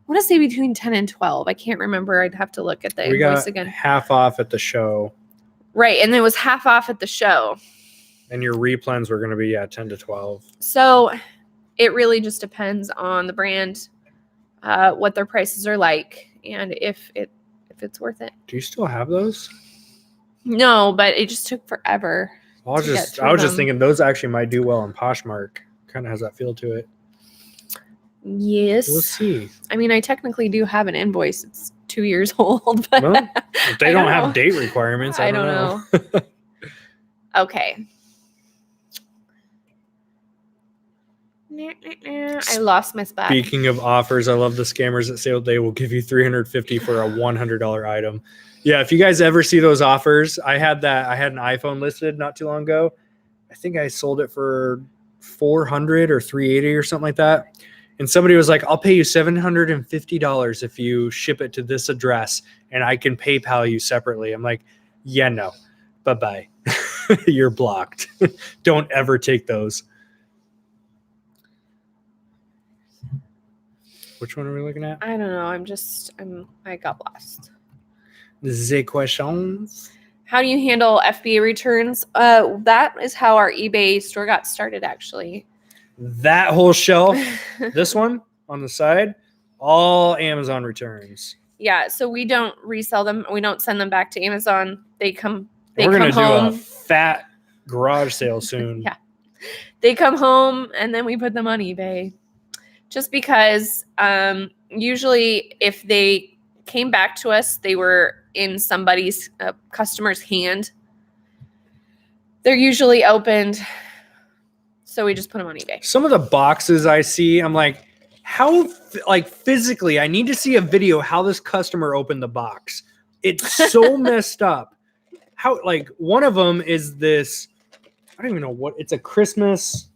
want to say between 10 and 12. I can't remember. I'd have to look at the invoice again. Half off at the show. Right, and it was half off at the show. And your replens were going to be 10 to 12. So it really just depends on the brand, what their prices are like, and if it's worth it. Do you still have those? No, but it just took forever. I was just thinking those actually might do well on Poshmark. Kind of has that feel to it. Yes. We'll see. I mean, I technically do have an invoice. It's 2 years old, but well, if they don't have date requirements. I don't know. Okay. I lost my spot. Speaking of offers, I love the scammers that say they will give you $350 for a $100 item. Yeah, if you guys ever see those offers, I had an iPhone listed not too long ago. I think I sold it for $400 or $380 or something like that. And somebody was like, I'll pay you $750 if you ship it to this address and I can PayPal you separately. I'm like, yeah, no. Bye-bye. You're blocked. Don't ever take those. Which one are we looking at? I don't know. I got lost. The questions. How do you handle FBA returns? That is how our eBay store got started, actually. That whole shelf, this one on the side, all Amazon returns. Yeah, so we don't resell them. We don't send them back to Amazon. We're going to do a fat garage sale soon. Yeah. They come home and then we put them on eBay. Just because usually if they came back to us, they were in somebody's customer's hand. They're usually opened. So we just put them on eBay. Some of the boxes I see, I'm like, how, physically, I need to see a video how this customer opened the box. It's so messed up. How, one of them is this, I don't even know what, it's a Christmas.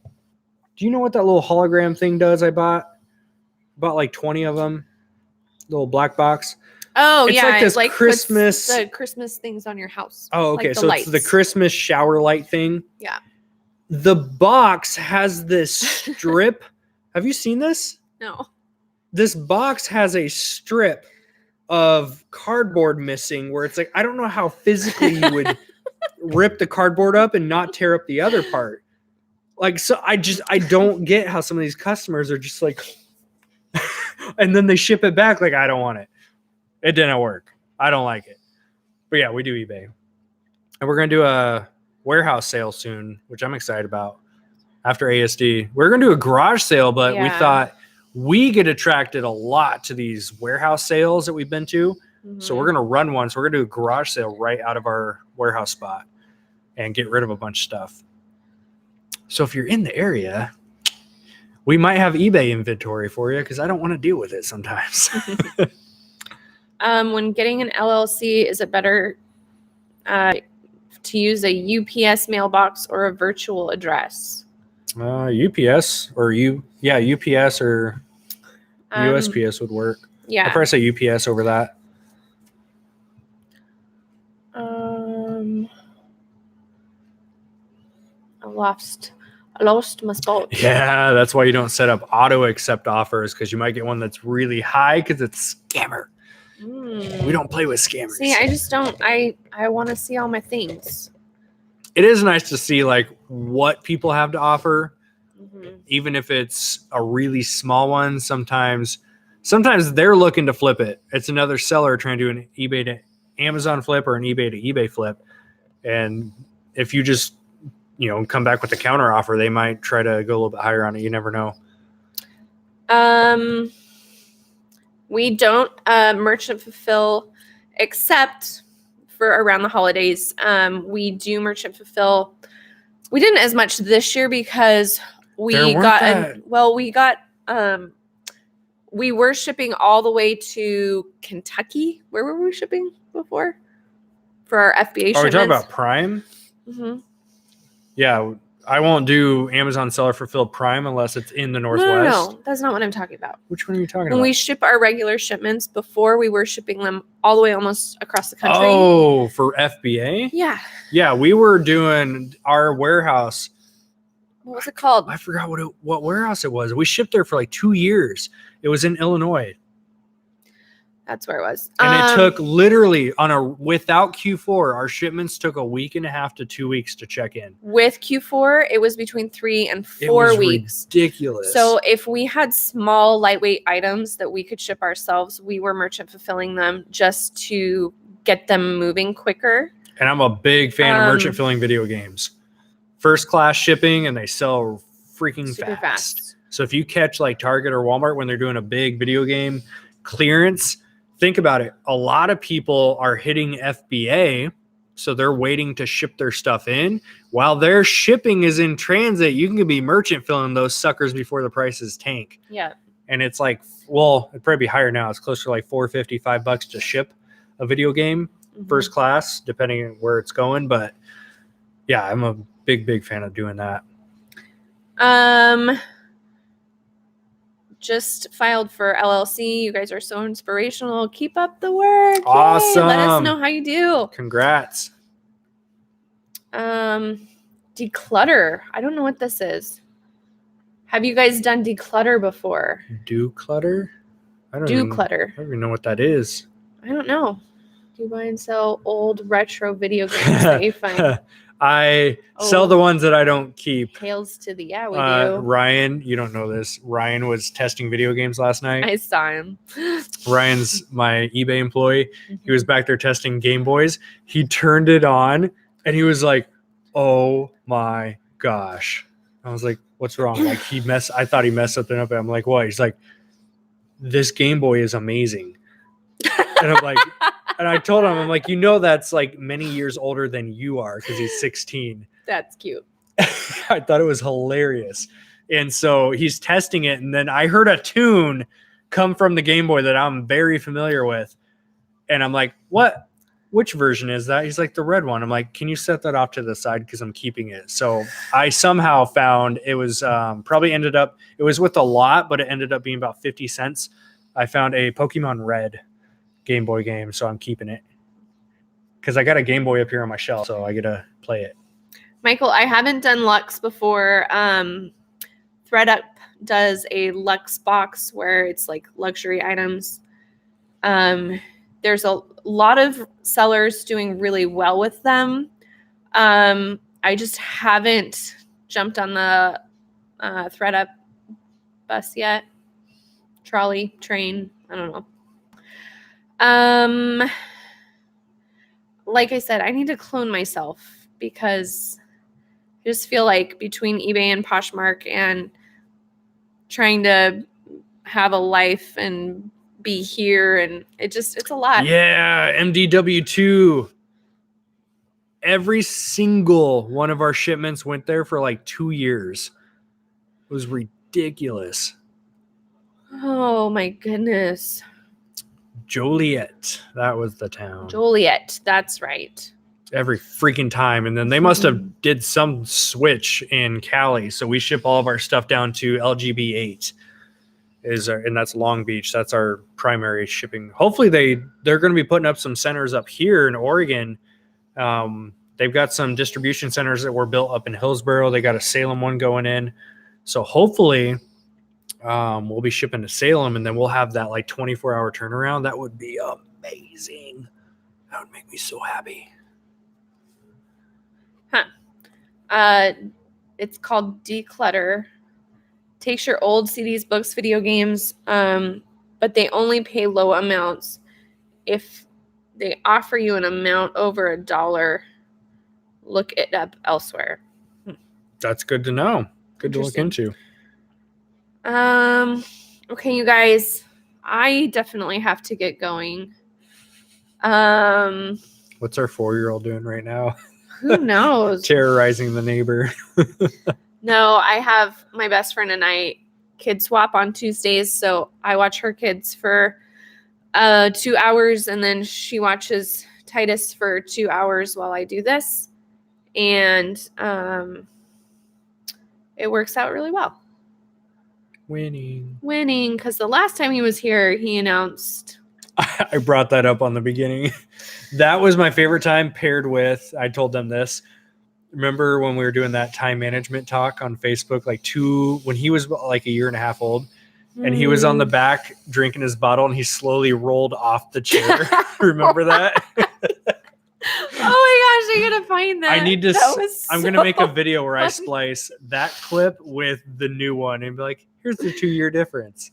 Do you know what that little hologram thing does I bought? Bought 20 of them. Little black box. Oh, it's yeah. Like this Christmas. The Christmas things on your house. Oh, okay. So lights. It's the Christmas shower light thing. Yeah. The box has this strip. Have you seen this? No. This box has a strip of cardboard missing where it's I don't know how physically you would rip the cardboard up and not tear up the other part. So I don't get how some of these customers are just and then they ship it back I don't want it. It didn't work. I don't like it. But yeah, we do eBay. And we're going to do a warehouse sale soon, which I'm excited about. After ASD, we're going to do a garage sale, but we thought we get attracted a lot to these warehouse sales that we've been to. Mm-hmm. So we're going to run one. So we're going to do a garage sale right out of our warehouse spot and get rid of a bunch of stuff. So if you're in the area, we might have eBay inventory for you because I don't want to deal with it sometimes. When getting an LLC, is it better to use a UPS mailbox or a virtual address? UPS or UPS or USPS would work. Yeah. I'd probably say UPS over that. I lost my spot. Yeah, that's why you don't set up auto accept offers because you might get one that's really high because it's scammer. We don't play with scammers. See, I just don't. I want to see all my things. It is nice to see what people have to offer. Mm-hmm. even if it's a really small one, sometimes they're looking to flip it. It's another seller trying to do an eBay to Amazon flip or an eBay to eBay flip. And if you just, come back with a counter offer, they might try to go a little bit higher on it. You never know. We don't merchant fulfill except for around the holidays. We do merchant fulfill. We didn't as much this year because we were shipping all the way to Kentucky. Where were we shipping before? For our FBA shipments. Are we talking about Prime? Mm-hmm. Yeah, I won't do Amazon Seller Fulfilled Prime unless it's in the Northwest. No, that's not what I'm talking about. Which one are you talking about? When we ship our regular shipments, before we were shipping them all the way almost across the country. Oh, for FBA? Yeah. Yeah, we were doing our warehouse. What was it called? I forgot what warehouse it was. We shipped there for like 2 years. It was in Illinois. That's where it was. And it took literally without Q4, our shipments took a week and a half to 2 weeks to check in. With Q4, it was between 3 and 4 weeks. Ridiculous. So if we had small, lightweight items that we could ship ourselves, we were merchant fulfilling them just to get them moving quicker. And I'm a big fan of merchant filling video games. First class shipping, and they sell freaking super fast. So if you catch like Target or Walmart when they're doing a big video game clearance, think about it. A lot of people are hitting FBA, so they're waiting to ship their stuff in. While their shipping is in transit, you can be merchant filling those suckers before the prices tank. Yeah. And it's like, well, it'd probably be higher now. It's closer to like $4.50, $5 to ship a video game, first class, depending on where it's going. But yeah, I'm a big fan of doing that. Just filed for LLC. You guys are so inspirational. Keep up the work. Awesome. Yay. Let us know how you do. Congrats. Declutter. I don't know what this is. Have you guys done declutter before? Do clutter? Declutter. I don't even know what that is. I don't know. Do you buy and sell old retro video games that you find? I sell the ones that I don't keep. Hails to the we do. Ryan, you don't know this. Ryan was testing video games last night. I saw him. Ryan's my eBay employee. He was back there testing Game Boys. He turned it on and he was like, "Oh my gosh." I was like, "What's wrong?" Like I thought he messed something up. And I'm like, "What?" He's like, "This Game Boy is amazing." And I'm like, and I told him, I'm like, that's like many years older than you are because he's 16. That's cute. I thought it was hilarious. And so he's testing it. And then I heard a tune come from the Game Boy that I'm very familiar with. And I'm like, what? Which version is that? He's like, the red one. I'm like, can you set that off to the side? Because I'm keeping it. So I somehow found it was it was with a lot, but it ended up being about 50 cents. I found a Pokemon Red Game Boy game, so I'm keeping it because I got a Game Boy up here on my shelf, so I get to play it. Michael, I haven't done Lux before. ThreadUp does a Lux box where it's like luxury items. There's a lot of sellers doing really well with them. I just haven't jumped on the ThreadUp bus yet. Trolley, train, I don't know. Like I said, I need to clone myself because I just feel like between eBay and Poshmark and trying to have a life and be here, and it's a lot. Yeah, MDW2. Every single one of our shipments went there for like 2 years. It was ridiculous. Oh my goodness. Joliet, that was the town. Joliet, that's right. Every freaking time. And then they must have did some switch in Cali. So we ship all of our stuff down to LGB8. And that's Long Beach. That's our primary shipping. Hopefully they're going to be putting up some centers up here in Oregon. They've got some distribution centers that were built up in Hillsboro. They got a Salem one going in. So hopefully we'll be shipping to Salem, and then we'll have that like 24-hour turnaround. That would be amazing. That would make me so happy. It's called Declutter, takes your old CDs, books, video games, but they only pay low amounts. If they offer you an amount over $1, look it up elsewhere. That's good to know. Good to look into. Okay, you guys, I definitely have to get going. What's our 4-year-old doing right now? Who knows? Terrorizing the neighbor. No, I have my best friend and I kid swap on Tuesdays, so I watch her kids for 2 hours, and then she watches Titus for 2 hours while I do this, and it works out really well. Winning, because the last time he was here, he announced. I brought that up on the beginning. That was my favorite time, paired with, I told them this. Remember when we were doing that time management talk on Facebook, when he was like a year and a half old, and he was on the back drinking his bottle, and he slowly rolled off the chair. Remember that? Oh my gosh, I gotta find that. I need to. I'm gonna make a video where I funny. splice that clip with the new one and be like, "Here's the 2-year difference."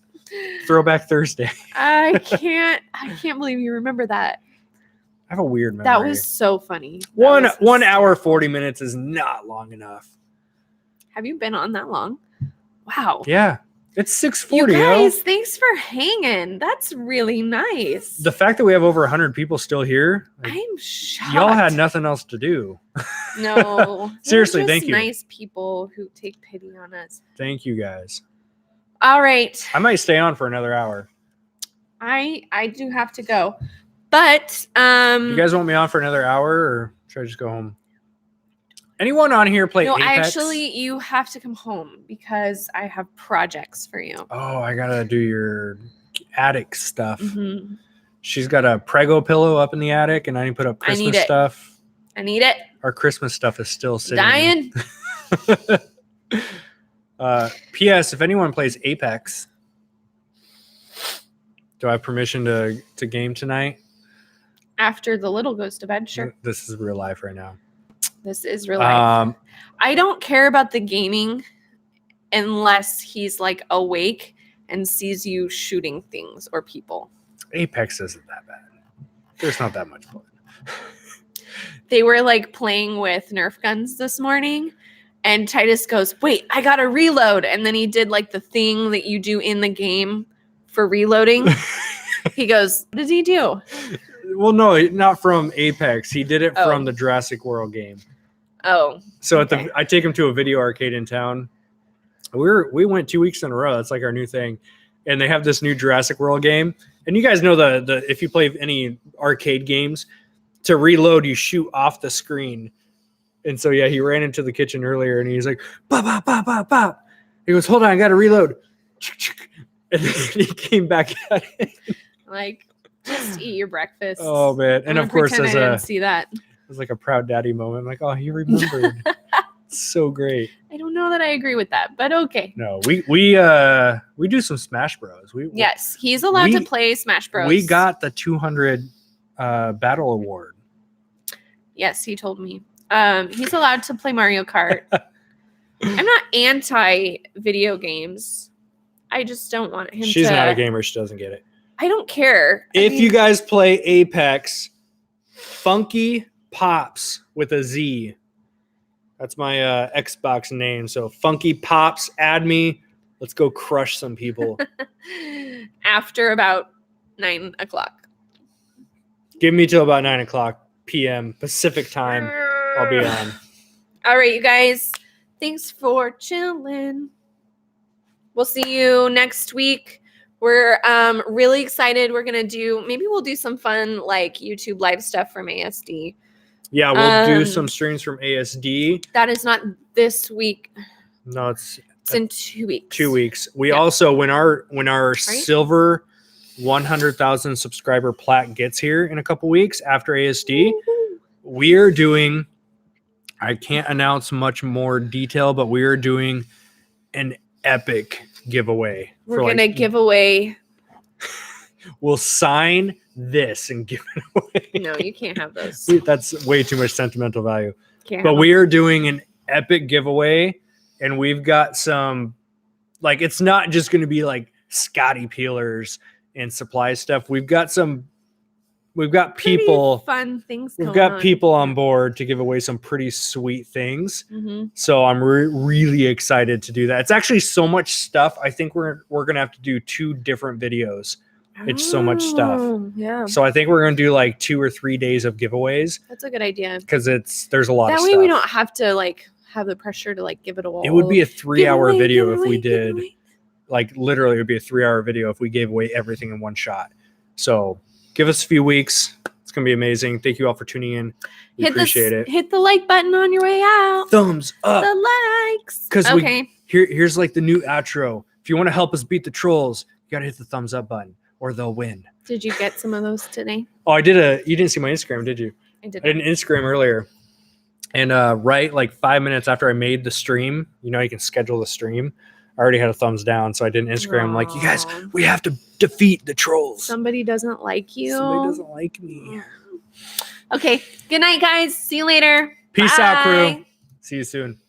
Throwback Thursday. I can't believe you remember that. I have a weird memory. That was so funny. One hour 40 minutes is not long enough. Have you been on that long? Wow. Yeah, it's 6:40. You guys, thanks for hanging. That's really nice. The fact that we have over 100 people still here, I'm shocked. Y'all had nothing else to do. No. Seriously, We're just thank you. Nice people who take pity on us. Thank you guys. All right. I might stay on for another hour. I do have to go. But You guys want me on for another hour, or should I just go home? Anyone on here play no, Apex? actually, you have to come home because I have projects for you. Oh, I gotta do your attic stuff. Mm-hmm. She's got a Prego pillow up in the attic, and I need to put up Christmas stuff. I need it. Our Christmas stuff is still sitting. Dying. P.S. If anyone plays Apex, do I have permission to game tonight? After the little goes to bed, sure. This is real life right now. This is real life. I don't care about the gaming unless he's like awake and sees you shooting things or people. Apex isn't that bad. There's not that much fun. They were like playing with Nerf guns this morning, and Titus goes, "Wait, I gotta reload." And then he did like the thing that you do in the game for reloading. He goes, "What did he do?" Well, no, not from Apex. He did it from the Jurassic World game. Oh. So I take him to a video arcade in town. We went 2 weeks in a row. That's like our new thing. And they have this new Jurassic World game. And you guys know the if you play any arcade games, to reload, you shoot off the screen. And so, yeah, he ran into the kitchen earlier and he's like, "Pop, pop, pop, pop, pop." He goes, "Hold on, I got to reload." And then he came back at it. Like, just eat your breakfast. Oh, man. And of course, I didn't see that. It was like a proud daddy moment. I'm like, oh, he remembered. So great. I don't know that I agree with that, but okay. No, we do some Smash Bros. Yes, he's allowed to play Smash Bros. We got the 200 battle award. Yes, he told me. He's allowed to play Mario Kart. I'm not anti video games. I just don't want him She's not a gamer. She doesn't get it. I don't care. If you guys play Apex, Funky Pops with a Z. That's my Xbox name. So Funky Pops, add me. Let's go crush some people. After about 9 o'clock. Give me till about 9 o'clock p.m. Pacific time. I'll be on. All right, you guys. Thanks for chilling. We'll see you next week. We're really excited. We're going to we'll do some fun like YouTube live stuff from ASD. Yeah, we'll do some streams from ASD. That is not this week. No, it's in 2 weeks. 2 weeks. We also, when our silver 100,000 subscriber plaque gets here in a couple weeks after ASD, we're doing, I can't announce much more detail, but we are doing an epic giveaway. We're going to give away. We'll sign this and give it away. No, you can't have those. That's way too much sentimental value. Can't but we are doing an epic giveaway, and we've got some like it's not just going to be like Scotty peelers and supply stuff. We've got people, fun things. we've got people on board to give away some pretty sweet things. Mm-hmm. So I'm really excited to do that. It's actually so much stuff. I think we're going to have to do 2 different videos. It's so much stuff. Yeah. So I think we're going to do like 2 or 3 days of giveaways. That's a good idea. Because there's a lot of stuff. That way we don't have to like have the pressure to like give it away. It would be a 3-hour video if we did. Like literally it would be a 3-hour video if we gave away everything in one shot. So give us a few weeks. It's going to be amazing. Thank you all for tuning in. We appreciate it. Hit the like button on your way out. Thumbs up. The likes. Because here's like the new outro. If you want to help us beat the trolls, you got to hit the thumbs up button or they'll win. Did you get some of those today? Oh, you didn't see my Instagram, did you? I did an Instagram earlier. And right like 5 minutes after I made the stream, you can schedule the stream. I already had a thumbs down, so I did an Instagram like, you guys, we have to defeat the trolls. Somebody doesn't like you. Somebody doesn't like me. Okay. Good night, guys. See you later. Peace out, Bye. crew. See you soon.